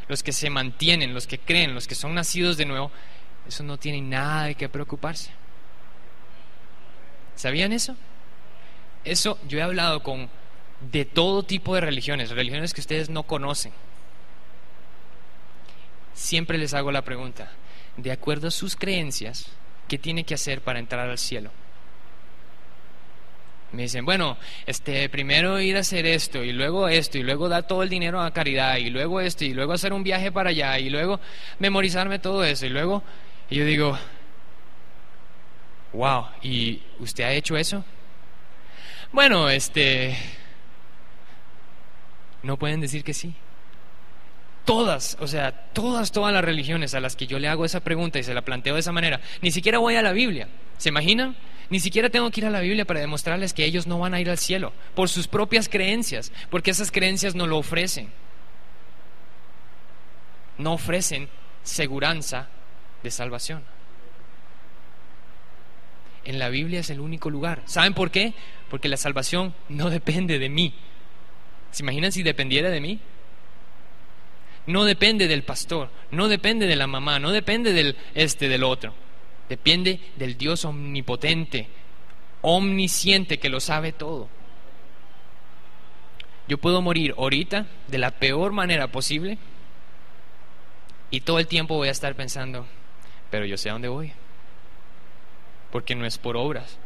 los que se mantienen, los que creen, los que son nacidos de nuevo, eso no tienen nada de qué preocuparse. ¿Sabían eso? Eso yo he hablado de todo tipo de religiones que ustedes no conocen. Siempre les hago la pregunta, de acuerdo a sus creencias, ¿qué tiene que hacer para entrar al cielo? Me dicen, bueno, primero ir a hacer esto, y luego dar todo el dinero a caridad, y luego y luego hacer un viaje para allá, y luego memorizarme todo eso, y yo digo, Wow, ¿y usted ha hecho eso? Bueno, no pueden decir que sí. Todas las religiones a las que yo le hago esa pregunta y se la planteo de esa manera, ni siquiera voy a la Biblia. ¿Se imaginan? Ni siquiera tengo que ir a la Biblia para demostrarles que ellos no van a ir al cielo por sus propias creencias, porque esas creencias no lo ofrecen. No ofrecen seguranza de salvación. En la Biblia es el único lugar. ¿Saben por qué? Porque la salvación no depende de mí. ¿Se imaginan si dependiera de mí? No depende del pastor, no depende de la mamá, no depende del otro. Depende del Dios omnipotente, omnisciente, que lo sabe todo. Yo puedo morir ahorita de la peor manera posible y todo el tiempo voy a estar pensando, pero yo sé a dónde voy. Porque no es por obras,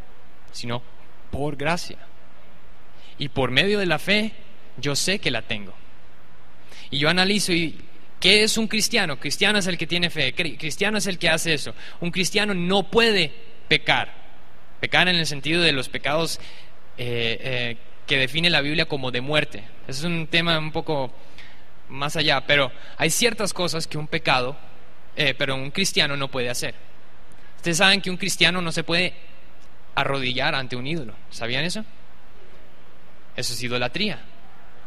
sino por gracia. Y por medio de la fe, yo sé que la tengo. Y yo analizo y ¿qué es un cristiano? Cristiano es el que tiene fe, cristiano es el que hace eso. Un cristiano no puede pecar. Pecar en el sentido de los pecados que define la Biblia como de muerte. Ese es un tema un poco más allá, pero hay ciertas cosas que un cristiano no puede hacer. Ustedes saben que un cristiano no se puede arrodillar ante un ídolo. ¿Sabían eso? Eso es idolatría.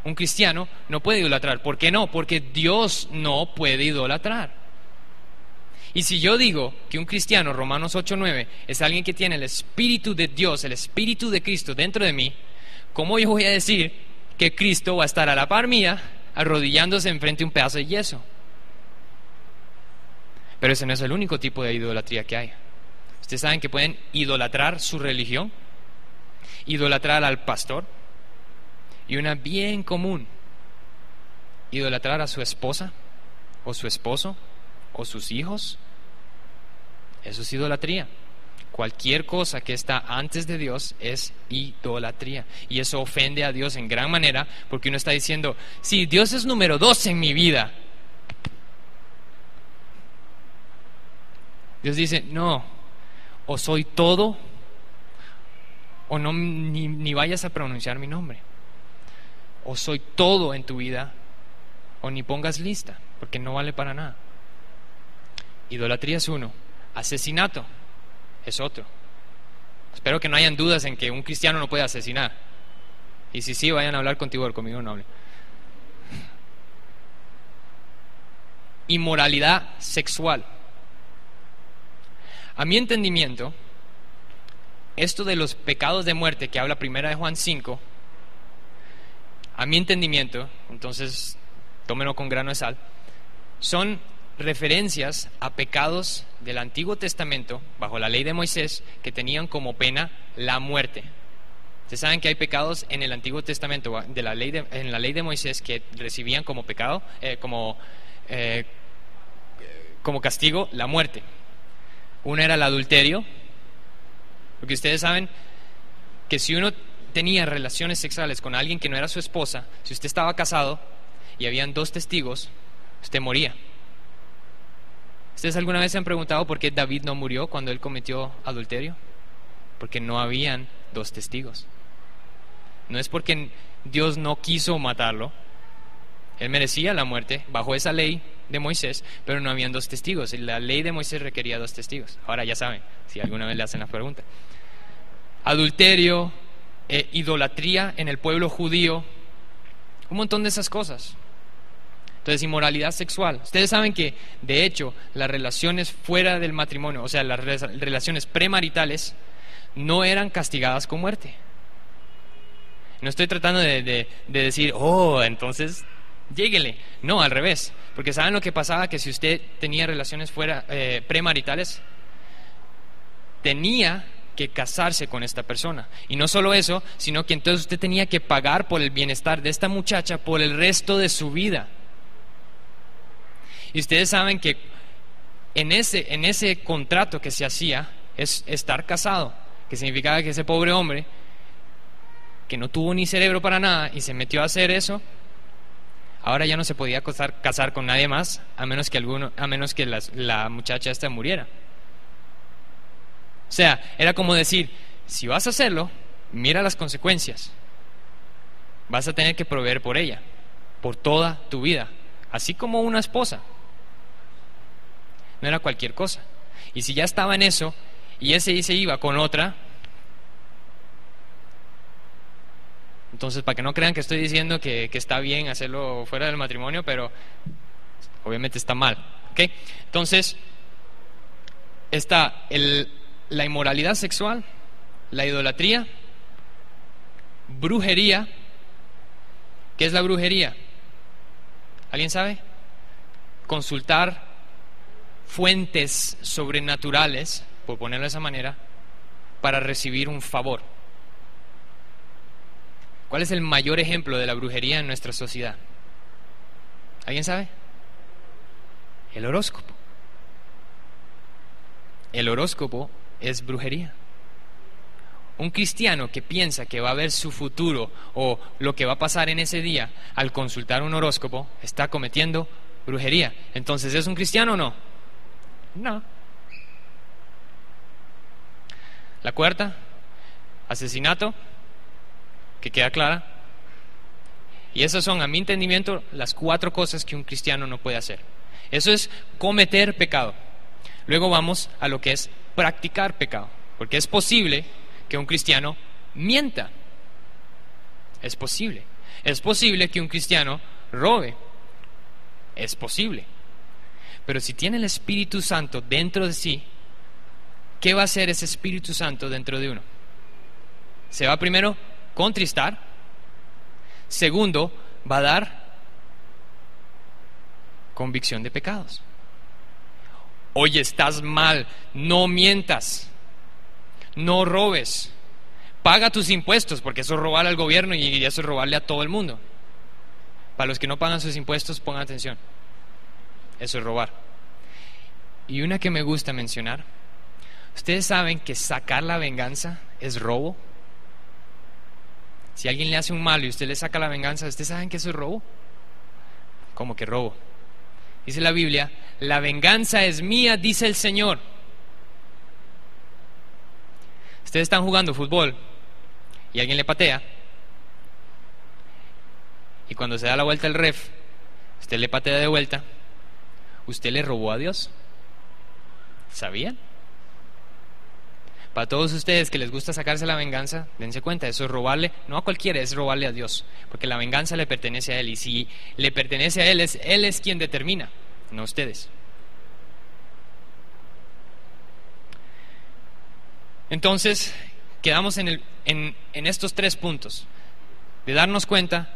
Un cristiano no puede idolatrar. ¿Por qué no? Porque Dios no puede idolatrar. Y si yo digo que un cristiano, Romanos 8:9, es alguien que tiene el Espíritu de Dios, el Espíritu de Cristo dentro de mí, ¿cómo yo voy a decir que Cristo va a estar a la par mía arrodillándose enfrente de un pedazo de yeso? Pero ese no es el único tipo de idolatría que hay. Ustedes saben que pueden idolatrar su religión, idolatrar al pastor, y una bien común, idolatrar a su esposa o su esposo o sus hijos. Eso es idolatría. Cualquier cosa que está antes de Dios es idolatría, y eso ofende a Dios en gran manera, porque uno está diciendo, sí, Dios es número 2 en mi vida. Dios dice, no, o soy todo o no, ni vayas a pronunciar mi nombre. O soy todo en tu vida, o ni pongas lista, porque no vale para nada. Idolatría es uno, asesinato es otro. Espero que no hayan dudas en que un cristiano no puede asesinar. Y si sí, vayan a hablar contigo, conmigo no hablen. Inmoralidad sexual. A mi entendimiento, esto de los pecados de muerte que habla 1 de Juan 5, a mi entendimiento, entonces tómenlo con grano de sal, son referencias a pecados del Antiguo Testamento bajo la ley de Moisés que tenían como pena la muerte. Ustedes saben que hay pecados en el Antiguo Testamento en la ley de Moisés que recibían como pecado, como castigo, la muerte. Uno era el adulterio, porque ustedes saben que si uno tenía relaciones sexuales con alguien que no era su esposa, si usted estaba casado y habían 2 testigos, usted moría. ¿Ustedes alguna vez se han preguntado por qué David no murió cuando él cometió adulterio? Porque no habían 2 testigos. No es porque Dios no quiso matarlo, él merecía la muerte bajo esa ley de Moisés, pero no habían 2 testigos. La ley de Moisés requería 2 testigos. Ahora ya saben, si alguna vez le hacen la pregunta. Adulterio, idolatría en el pueblo judío, un montón de esas cosas. Entonces, inmoralidad sexual. Ustedes saben que, de hecho, las relaciones fuera del matrimonio, o sea, las relaciones premaritales, no eran castigadas con muerte. No estoy tratando de decir, entonces, lléguele. No, al revés. Porque ¿saben lo que pasaba? Que si usted tenía relaciones fuera premaritales, tenía que casarse con esta persona. Y no solo eso, sino que entonces usted tenía que pagar por el bienestar de esta muchacha por el resto de su vida. Y ustedes saben que en ese contrato que se hacía es estar casado, que significaba que ese pobre hombre que no tuvo ni cerebro para nada y se metió a hacer eso, ahora ya no se podía casar con nadie más a menos que la muchacha esta muriera. O sea, era como decir, si vas a hacerlo, mira las consecuencias. Vas a tener que proveer por ella, por toda tu vida, así como una esposa. No era cualquier cosa. Y si ya estaba en eso, y ese se iba con otra, entonces para que no crean que estoy diciendo que está bien hacerlo fuera del matrimonio, pero obviamente está mal, ¿ok? Entonces, está la inmoralidad sexual, la idolatría, brujería. ¿Qué es la brujería? ¿Alguien sabe? Consultar fuentes sobrenaturales, por ponerlo de esa manera, para recibir un favor. ¿Cuál es el mayor ejemplo de la brujería en nuestra sociedad? ¿Alguien sabe? El horóscopo. El horóscopo es brujería. Un cristiano que piensa que va a ver su futuro o lo que va a pasar en ese día al consultar un horóscopo está cometiendo brujería. Entonces, ¿es un cristiano o no? No. La cuarta, asesinato, que queda clara. Y esas son, a mi entendimiento, las 4 cosas que un cristiano no puede hacer. Eso es cometer pecado. Luego vamos a lo que es practicar pecado, porque es posible que un cristiano mienta. Es posible. Es posible que un cristiano robe. Es posible. Pero si tiene el Espíritu Santo dentro de sí, ¿qué va a hacer ese Espíritu Santo dentro de uno? Se va primero contristar. Segundo, va a dar convicción de pecados. Oye, estás mal, no mientas, no robes, paga tus impuestos, porque eso es robarle al gobierno y eso es robarle a todo el mundo. Para los que no pagan sus impuestos, pongan atención, eso es robar. Y una que me gusta mencionar, ¿ustedes saben que sacar la venganza es robo? Si alguien le hace un mal y usted le saca la venganza, ¿ustedes saben que eso es robo? ¿Cómo que robo? Dice la Biblia, la venganza es mía, dice el Señor. Ustedes están jugando fútbol y alguien le patea, y cuando se da la vuelta el ref, usted le patea de vuelta, usted le robó a Dios. ¿Sabían? Para todos ustedes que les gusta sacarse la venganza, dense cuenta, eso es robarle, no a cualquiera, es robarle a Dios, porque la venganza le pertenece a Él, y si le pertenece a Él es quien determina, no ustedes. Entonces, quedamos en estos 3 puntos, de darnos cuenta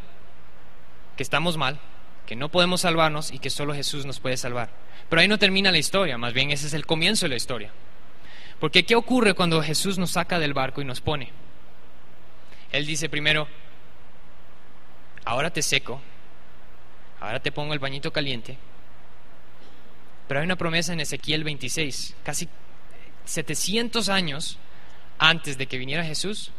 que estamos mal, que no podemos salvarnos y que solo Jesús nos puede salvar. Pero ahí no termina la historia, más bien ese es el comienzo de la historia. Porque ¿qué ocurre cuando Jesús nos saca del barco y nos pone? Él dice primero, ahora te seco, ahora te pongo el bañito caliente. Pero hay una promesa en Ezequiel 26, casi 700 años antes de que viniera Jesús.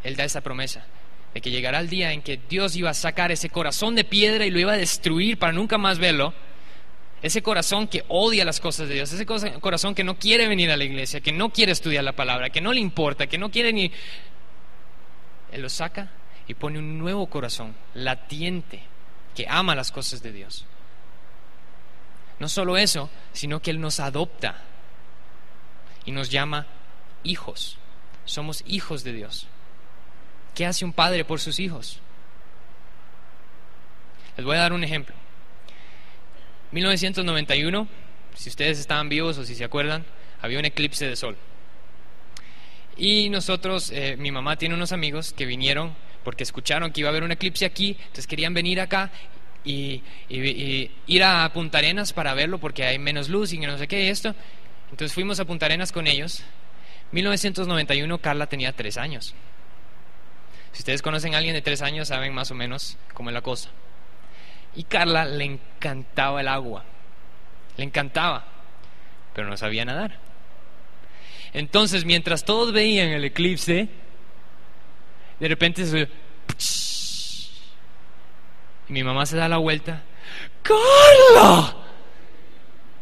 Él da esa promesa de que llegará el día en que Dios iba a sacar ese corazón de piedra y lo iba a destruir para nunca más verlo. Ese corazón que odia las cosas de Dios, ese corazón que no quiere venir a la iglesia, que no quiere estudiar la palabra, que no le importa, que no quiere ni... Él lo saca y pone un nuevo corazón, latiente, que ama las cosas de Dios. No solo eso, sino que Él nos adopta y nos llama hijos. Somos hijos de Dios. ¿Qué hace un padre por sus hijos? Les voy a dar un ejemplo. 1991, si ustedes estaban vivos o si se acuerdan, había un eclipse de sol. Y nosotros, mi mamá tiene unos amigos que vinieron porque escucharon que iba a haber un eclipse aquí, entonces querían venir acá y ir a Punta Arenas para verlo porque hay menos luz y no sé qué y esto. Entonces fuimos a Punta Arenas con ellos. 1991, Carla tenía 3 años. Si ustedes conocen a alguien de 3 años, saben más o menos cómo es la cosa. Y Carla le encantaba el agua, le encantaba, pero no sabía nadar. Entonces, mientras todos veían el eclipse, de repente y mi mamá se da la vuelta. ¡Carla!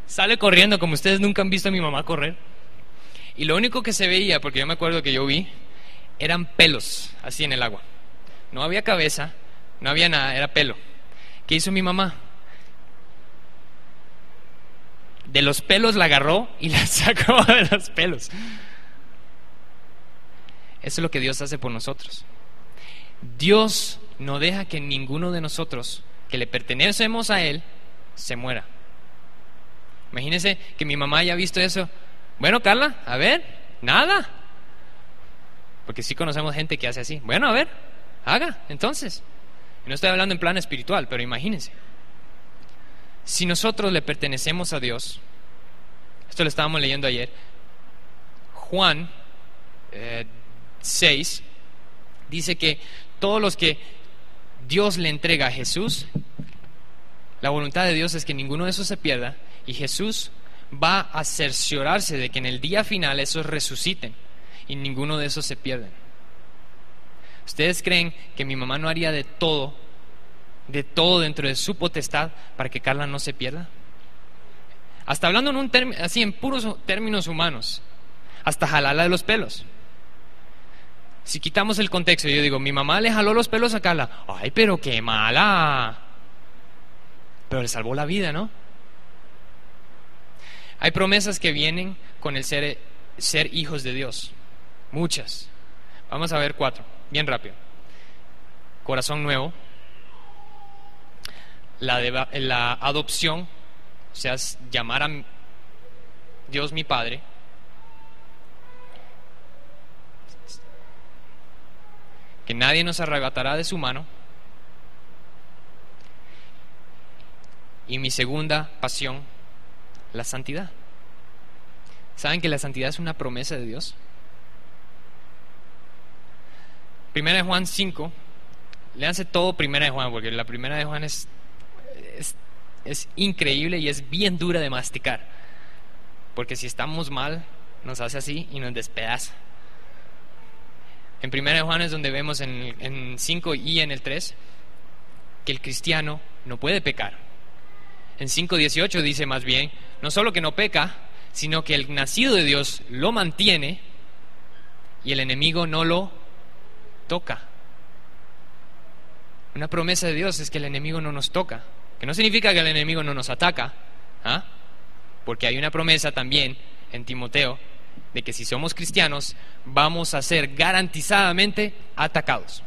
Sale corriendo como ustedes nunca han visto a mi mamá correr. Y lo único que se veía, porque yo me acuerdo que yo vi, eran pelos así en el agua. No había cabeza, no había nada, era pelo. ¿Qué hizo mi mamá? De los pelos la agarró y la sacó de los pelos. Eso es lo que Dios hace por nosotros. Dios no deja que ninguno de nosotros que le pertenecemos a Él se muera. Imagínense que mi mamá haya visto eso. Bueno, Carla, a ver, nada. Porque sí conocemos gente que hace así. Bueno, a ver, haga, entonces. Y no estoy hablando en plan espiritual, pero imagínense. Si nosotros le pertenecemos a Dios, esto lo estábamos leyendo ayer, Juan 6 dice que todos los que Dios le entrega a Jesús, la voluntad de Dios es que ninguno de esos se pierda, y Jesús va a cerciorarse de que en el día final esos resuciten y ninguno de esos se pierden. ¿Ustedes creen que mi mamá no haría de todo dentro de su potestad para que Carla no se pierda? Hasta hablando así en puros términos humanos, hasta jalarla de los pelos. Si quitamos el contexto, yo digo, mi mamá le jaló los pelos a Carla. Ay, pero qué mala. Pero le salvó la vida, ¿no? Hay promesas que vienen con el ser hijos de Dios. Muchas. Vamos a ver 4, bien rápido. Corazón nuevo. La adopción, o sea, llamar a Dios mi Padre. Que nadie nos arrebatará de su mano. Y mi segunda pasión, la santidad. ¿Saben que la santidad es una promesa de Dios? Primera de Juan 5, léanse todo Primera de Juan, porque la Primera de Juan es increíble y es bien dura de masticar. Porque si estamos mal, nos hace así y nos despedaza. En Primera de Juan es donde vemos en 5 y en el 3 que el cristiano no puede pecar. En 5:18 dice más bien, no solo que no peca, sino que el nacido de Dios lo mantiene y el enemigo no lo toca. Una promesa de Dios es que el enemigo no nos toca, que no significa que el enemigo no nos ataca, porque hay una promesa también en Timoteo de que si somos cristianos vamos a ser garantizadamente atacados.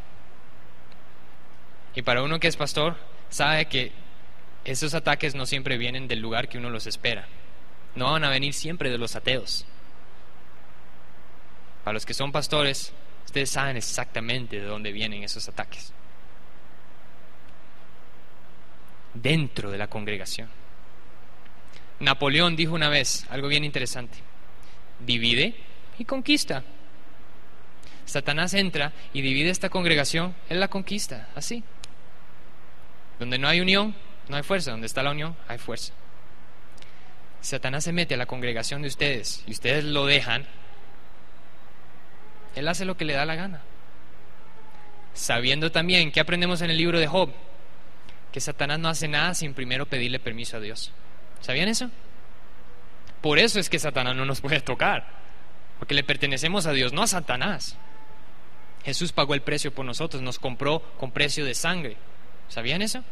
Y para uno que es pastor sabe que esos ataques no siempre vienen del lugar que uno los espera. No van a venir siempre de los ateos. Para los que son pastores, ustedes saben exactamente de dónde vienen esos ataques. Dentro de la congregación. Napoleón dijo una vez algo bien interesante: divide y conquista. Satanás entra y divide esta congregación, él la conquista, así. Donde no hay unión, no hay fuerza. Donde está la unión, hay fuerza. Satanás se mete a la congregación de ustedes y ustedes lo dejan, él hace lo que le da la gana. Sabiendo también, que aprendemos en el libro de Job, que Satanás no hace nada sin primero pedirle permiso a Dios. ¿Sabían eso? Por eso es que Satanás no nos puede tocar, porque le pertenecemos a Dios, no a Satanás. Jesús pagó el precio por nosotros, nos compró con precio de sangre. ¿Sabían eso?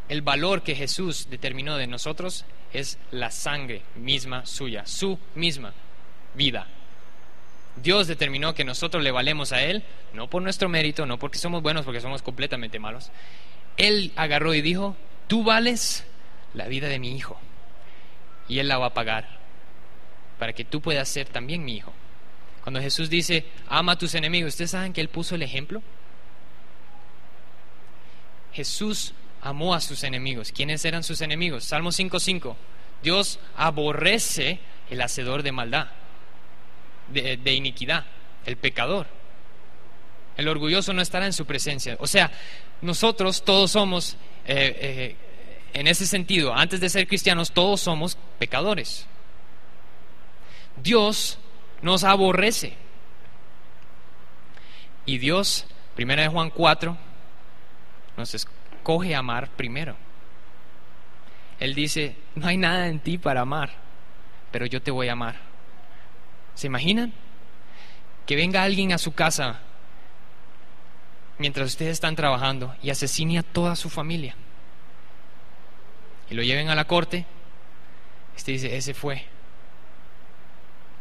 El valor que Jesús determinó de nosotros es la sangre misma suya, su misma vida. Dios determinó que nosotros le valemos a Él, no por nuestro mérito, no porque somos buenos, porque somos completamente malos. Él agarró y dijo, tú vales la vida de mi hijo, y Él la va a pagar para que tú puedas ser también mi hijo. Cuando Jesús dice, ama a tus enemigos, ¿ustedes saben que Él puso el ejemplo? Jesús amó a sus enemigos. ¿Quiénes eran sus enemigos? Salmo 5:5. Dios aborrece el hacedor de maldad, de iniquidad, el pecador. El orgulloso no estará en su presencia. O sea, nosotros todos somos, en ese sentido, antes de ser cristianos, todos somos pecadores. Dios nos aborrece. Y Dios, 1 Juan 4, nos escoge amar primero. Él dice, no hay nada en ti para amar, pero yo te voy a amar. ¿Se imaginan? Que venga alguien a su casa mientras ustedes están trabajando y asesine a toda su familia. Y lo lleven a la corte. Usted dice, ese fue.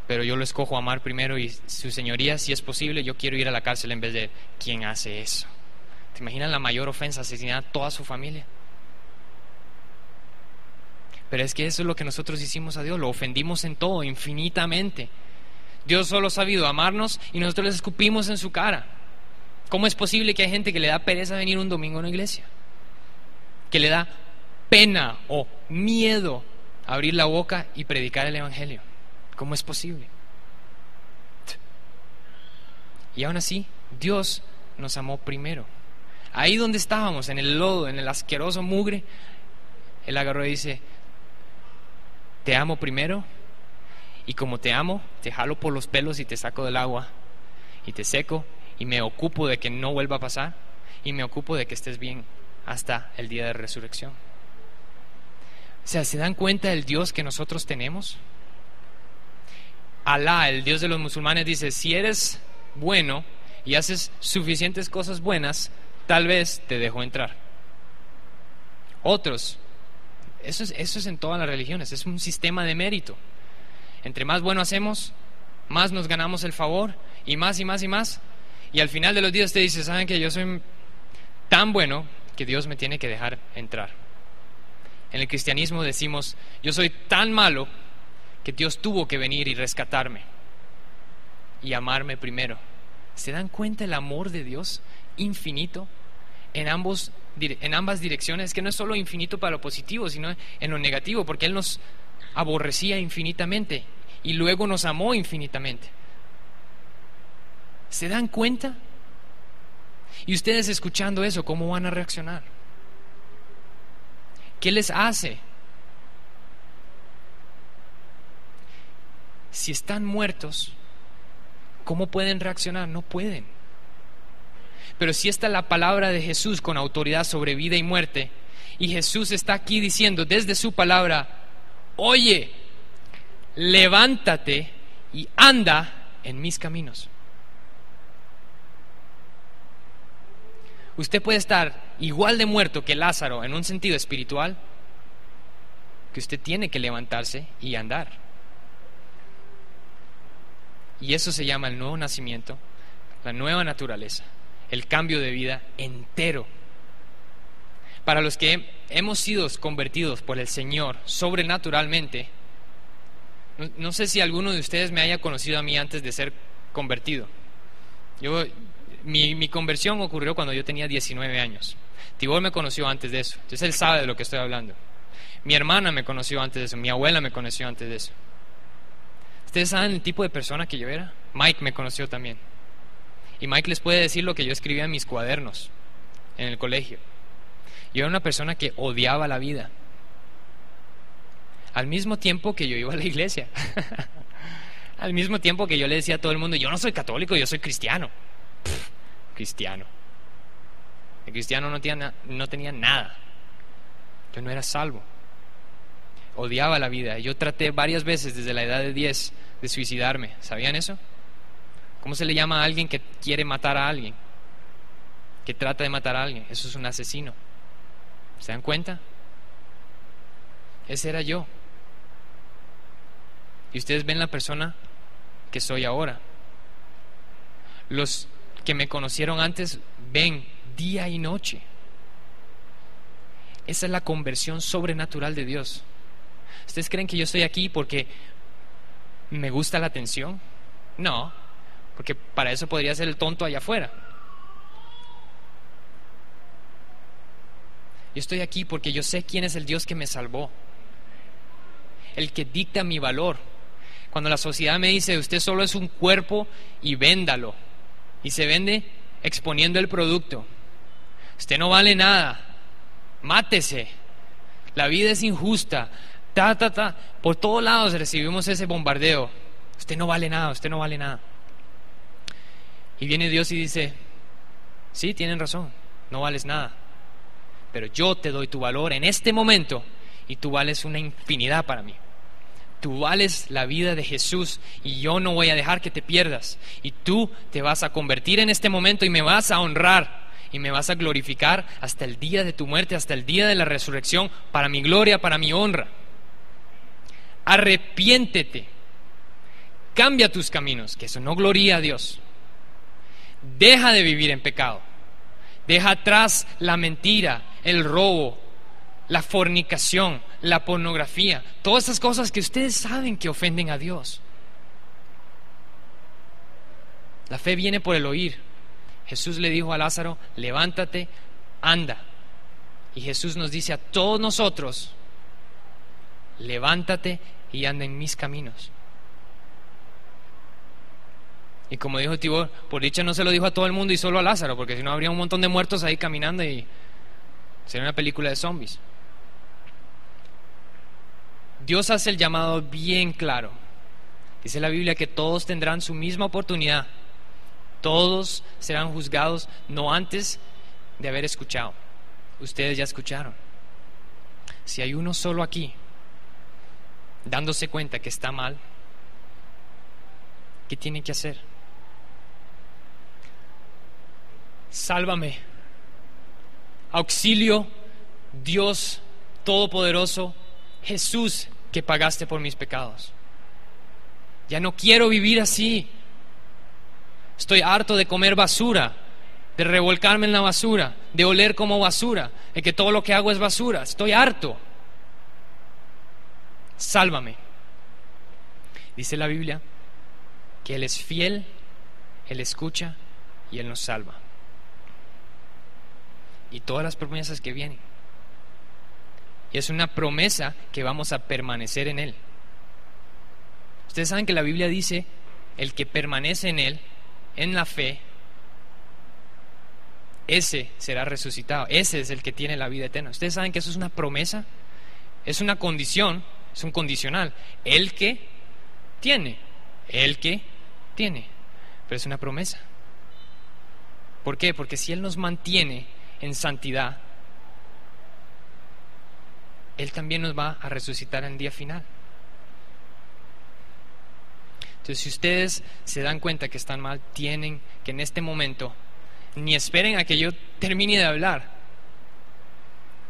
Pero yo lo escojo amar primero y su señoría, si es posible, yo quiero ir a la cárcel en vez de ¿quién hace eso? ¿Te imaginas la mayor ofensa? Asesinar a toda su familia. Pero es que eso es lo que nosotros hicimos a Dios. Lo ofendimos en todo, infinitamente. Dios solo ha sabido amarnos y nosotros les escupimos en su cara. ¿Cómo es posible que hay gente que le da pereza venir un domingo a una iglesia? Que le da pena o miedo abrir la boca y predicar el evangelio. ¿Cómo es posible? Y aún así, Dios nos amó primero. Ahí donde estábamos, en el lodo, en el asqueroso mugre, Él agarró y dice, te amo primero, y como te amo, te jalo por los pelos y te saco del agua, y te seco, y me ocupo de que no vuelva a pasar, y me ocupo de que estés bien hasta el día de resurrección. O sea, ¿se dan cuenta del Dios que nosotros tenemos? Alá, el Dios de los musulmanes, dice, si eres bueno y haces suficientes cosas buenas, tal vez te dejo entrar. Otros, eso es en todas las religiones, es un sistema de mérito. Entre más bueno hacemos, más nos ganamos el favor, y más y más y más. Y al final de los días te dice, ¿saben que yo soy tan bueno que Dios me tiene que dejar entrar? En el cristianismo decimos, yo soy tan malo que Dios tuvo que venir y rescatarme y amarme primero. ¿Se dan cuenta el amor de Dios infinito en ambas direcciones? Que no es solo infinito para lo positivo, sino en lo negativo, porque Él nos aborrecía infinitamente y luego nos amó infinitamente. ¿Se dan cuenta? Y ustedes escuchando eso, ¿cómo van a reaccionar? ¿Qué les hace? Si están muertos, ¿cómo pueden reaccionar? No pueden. Pero si está la palabra de Jesús con autoridad sobre vida y muerte, y Jesús está aquí diciendo desde su palabra, oye, levántate y anda en mis caminos. Usted puede estar igual de muerto que Lázaro en un sentido espiritual, que usted tiene que levantarse y andar. Y eso se llama el nuevo nacimiento, la nueva naturaleza, el cambio de vida entero. Para los que hemos sido convertidos por el Señor sobrenaturalmente, no sé si alguno de ustedes me haya conocido a mí antes de ser convertido. Mi conversión ocurrió cuando yo tenía 19 años. Tibor me conoció antes de eso, entonces él sabe de lo que estoy hablando. Mi hermana me conoció antes de eso, mi abuela me conoció antes de eso. ¿Ustedes saben el tipo de persona que yo era? Mike me conoció también. Y Mike les puede decir lo que yo escribía en mis cuadernos en el colegio. Yo era una persona que odiaba la vida, al mismo tiempo que yo iba a la iglesia. Al mismo tiempo que yo le decía a todo el mundo, yo no soy católico, yo soy cristiano. Cristiano. El cristiano no tenía nada. Yo no era salvo. Odiaba la vida. Yo traté varias veces desde la edad de 10 de suicidarme. ¿Sabían eso? ¿Cómo se le llama a alguien que quiere matar a alguien? Que trata de matar a alguien. Eso es un asesino. ¿Se dan cuenta? Ese era yo. Y ustedes ven la persona que soy ahora. Los que me conocieron antes ven día y noche. Esa es la conversión sobrenatural de Dios. ¿Ustedes creen que yo estoy aquí porque me gusta la atención? No, porque para eso podría ser el tonto allá afuera. Yo estoy aquí porque yo sé quién es el Dios que me salvó, el que dicta mi valor. Cuando la sociedad me dice, usted solo es un cuerpo y véndalo, y se vende exponiendo el producto. Usted no vale nada, mátese, la vida es injusta, por todos lados recibimos ese bombardeo. Usted no vale nada, usted no vale nada. Y viene Dios y dice, sí, tienen razón, no vales nada, pero yo te doy tu valor en este momento y tú vales una infinidad para mí. Tú vales la vida de Jesús y yo no voy a dejar que te pierdas. Y tú te vas a convertir en este momento y me vas a honrar y me vas a glorificar hasta el día de tu muerte, hasta el día de la resurrección, para mi gloria, para mi honra. Arrepiéntete, cambia tus caminos, que eso no gloría a Dios. Deja de vivir en pecado, deja atrás la mentira, el robo, la fornicación, la pornografía, todas esas cosas que ustedes saben que ofenden a Dios. La fe viene por el oír. Jesús le dijo a Lázaro: levántate, anda. Y Jesús nos dice a todos nosotros: levántate y anda en mis caminos. Y como dijo Tibor, por dicha no se lo dijo a todo el mundo y solo a Lázaro, porque si no habría un montón de muertos ahí caminando y sería una película de zombies. Dios hace el llamado bien claro. Dice la Biblia que todos tendrán su misma oportunidad. Todos serán juzgados no antes de haber escuchado. Ustedes ya escucharon. Si hay uno solo aquí dándose cuenta que está mal, ¿qué tiene que hacer? Sálvame. Auxilio, Dios Todopoderoso, Jesús, que pagaste por mis pecados. Ya no quiero vivir así. Estoy harto de comer basura, de revolcarme en la basura, de oler como basura, de que todo lo que hago es basura. Estoy harto. Sálvame. Dice la Biblia que Él es fiel, Él escucha y Él nos salva. Y todas las promesas que vienen. Y es una promesa que vamos a permanecer en Él. Ustedes saben que la Biblia dice: el que permanece en Él, en la fe, ese será resucitado. Ese es el que tiene la vida eterna. Ustedes saben que eso es una promesa, es una condición, es un condicional. El que tiene, pero es una promesa. ¿Por qué? Porque si Él nos mantiene en santidad, Él también nos va a resucitar en el día final. Entonces, si ustedes se dan cuenta que están mal, tienen que en este momento, ni esperen a que yo termine de hablar,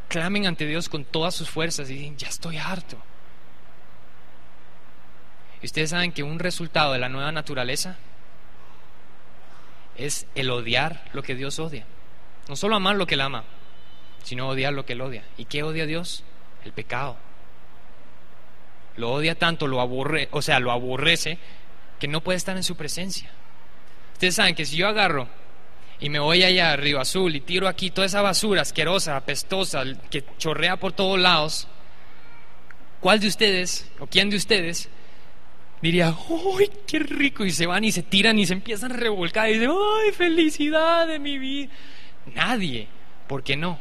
clamen ante Dios con todas sus fuerzas y digan: ya estoy harto. Y ustedes saben que un resultado de la nueva naturaleza es el odiar lo que Dios odia. No solo amar lo que Él ama, sino odiar lo que Él odia. ¿Y qué odia Dios? El pecado. Lo odia tanto, lo aborrece, que no puede estar en su presencia. Ustedes saben que si yo agarro y me voy allá a Río Azul y tiro aquí toda esa basura asquerosa, apestosa, que chorrea por todos lados, ¿cuál de ustedes o quién de ustedes diría: ¡uy, qué rico! Y se van y se tiran y se empiezan a revolcar y dicen: ¡ay, felicidad de mi vida! Nadie. ¿Por qué no?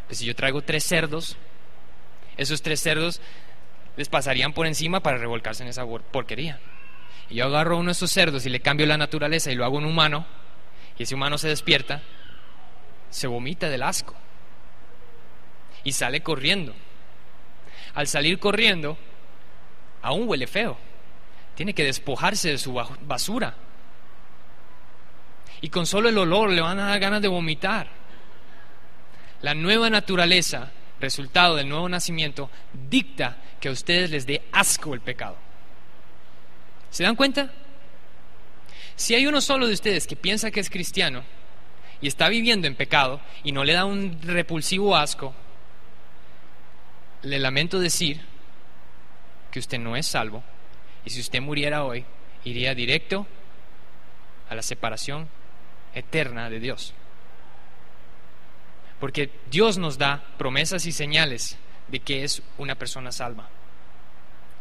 Pues si yo traigo 3 cerdos, esos 3 cerdos les pasarían por encima para revolcarse en esa porquería. Y yo agarro a uno de esos cerdos y le cambio la naturaleza y lo hago un humano, y ese humano se despierta, se vomita del asco y sale corriendo. Al salir corriendo, aún huele feo, tiene que despojarse de su basura, y con solo el olor le van a dar ganas de vomitar. La nueva naturaleza, resultado del nuevo nacimiento, dicta que a ustedes les dé asco el pecado. ¿Se dan cuenta? Si hay uno solo de ustedes que piensa que es cristiano y está viviendo en pecado y no le da un repulsivo asco, le lamento decir que usted no es salvo, y si usted muriera hoy, iría directo a la separación eterna de Dios. Porque Dios nos da promesas y señales de que es una persona salva.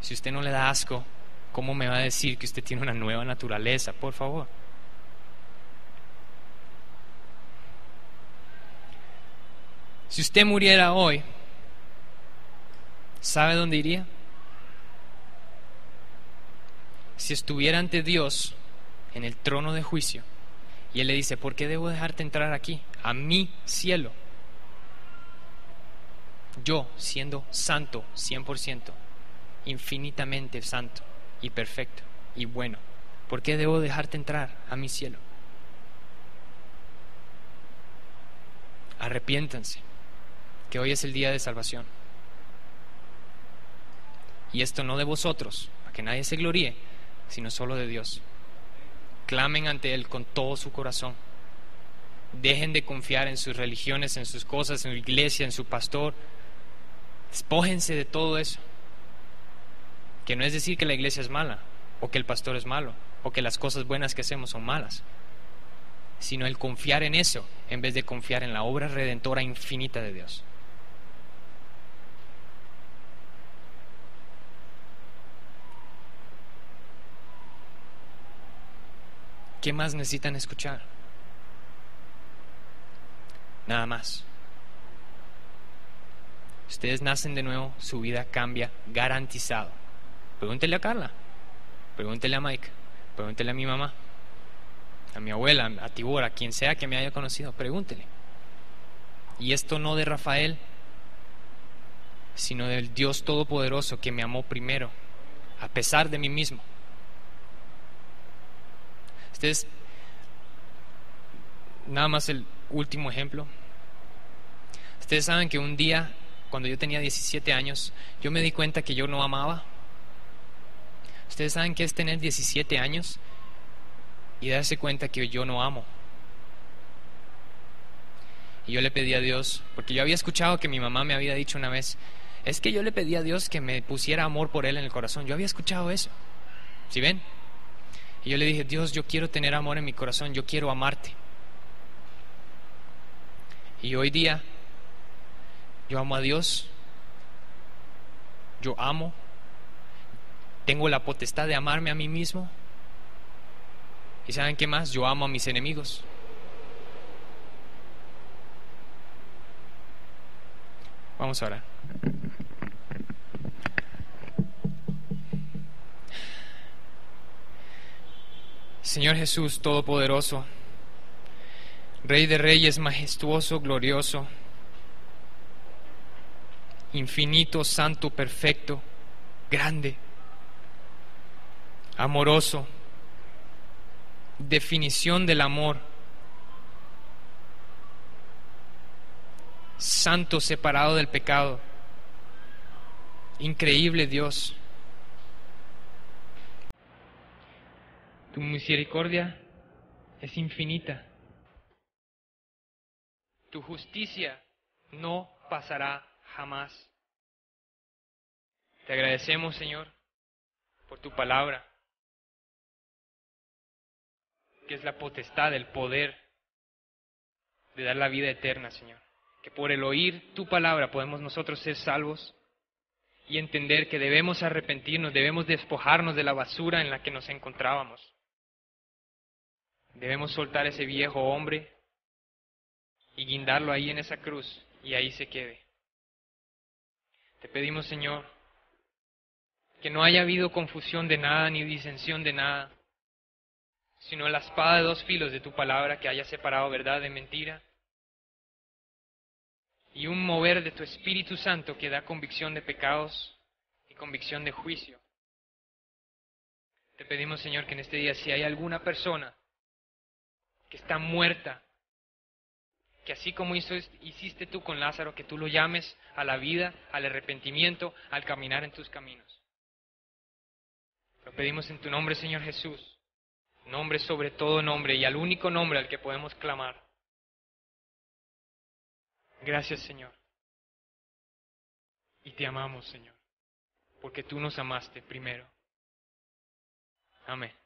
Si usted no le da asco, ¿cómo me va a decir que usted tiene una nueva naturaleza? Por favor. Si usted muriera hoy, ¿sabe dónde iría? Si estuviera ante Dios en el trono de juicio y Él le dice: ¿por qué debo dejarte entrar aquí, a mi cielo? Yo, siendo santo 100%, infinitamente santo y perfecto y bueno. ¿Por qué debo dejarte entrar a mi cielo? Arrepiéntanse, que hoy es el día de salvación. Y esto no de vosotros, para que nadie se gloríe, sino solo de Dios. Clamen ante Él con todo su corazón. Dejen de confiar en sus religiones, en sus cosas, en su iglesia, en su pastor. Despójense de todo eso. Que no es decir que la iglesia es mala, o que el pastor es malo, o que las cosas buenas que hacemos son malas, sino el confiar en eso en vez de confiar en la obra redentora infinita de Dios. ¿Qué más necesitan escuchar? Nada más. Ustedes nacen de nuevo, su vida cambia, garantizado. Pregúntele a Carla, pregúntele a Mike, pregúntele a mi mamá, a mi abuela, a Tibor, a quien sea que me haya conocido, pregúntele. Y esto no de Rafael, sino del Dios Todopoderoso que me amó primero, a pesar de mí mismo. Ustedes, nada más el último ejemplo. Ustedes saben que un día, cuando yo tenía 17 años, yo me di cuenta que yo no amaba. Ustedes saben qué es tener 17 años y darse cuenta que yo no amo. Y yo le pedí a Dios, porque yo había escuchado que mi mamá me había dicho una vez, es que yo le pedí a Dios que me pusiera amor por Él en el corazón. Yo había escuchado eso. ¿Sí ven? Y yo le dije, Dios, yo quiero tener amor en mi corazón, yo quiero amarte. Y hoy día, yo amo a Dios, yo amo, tengo la potestad de amarme a mí mismo. ¿Y saben qué más? Yo amo a mis enemigos. Vamos a orar. Señor Jesús Todopoderoso, Rey de Reyes, majestuoso, glorioso, infinito, santo, perfecto, grande, amoroso, definición del amor, santo, separado del pecado, increíble Dios. Tu misericordia es infinita. Tu justicia no pasará jamás. Te agradecemos, Señor, por tu palabra, que es la potestad, el poder de dar la vida eterna, Señor. Que por el oír tu palabra podemos nosotros ser salvos y entender que debemos arrepentirnos, debemos despojarnos de la basura en la que nos encontrábamos. Debemos soltar ese viejo hombre y guindarlo ahí en esa cruz y ahí se quede. Te pedimos, Señor, que no haya habido confusión de nada ni disensión de nada, sino la espada de dos filos de tu palabra que haya separado verdad de mentira y un mover de tu Espíritu Santo que da convicción de pecados y convicción de juicio. Te pedimos, Señor, que en este día si hay alguna persona que está muerta, que así como hiciste tú con Lázaro, que tú lo llames a la vida, al arrepentimiento, al caminar en tus caminos. Lo pedimos en tu nombre, Señor Jesús, nombre sobre todo nombre y al único nombre al que podemos clamar. Gracias, Señor. Y te amamos, Señor, porque tú nos amaste primero. Amén.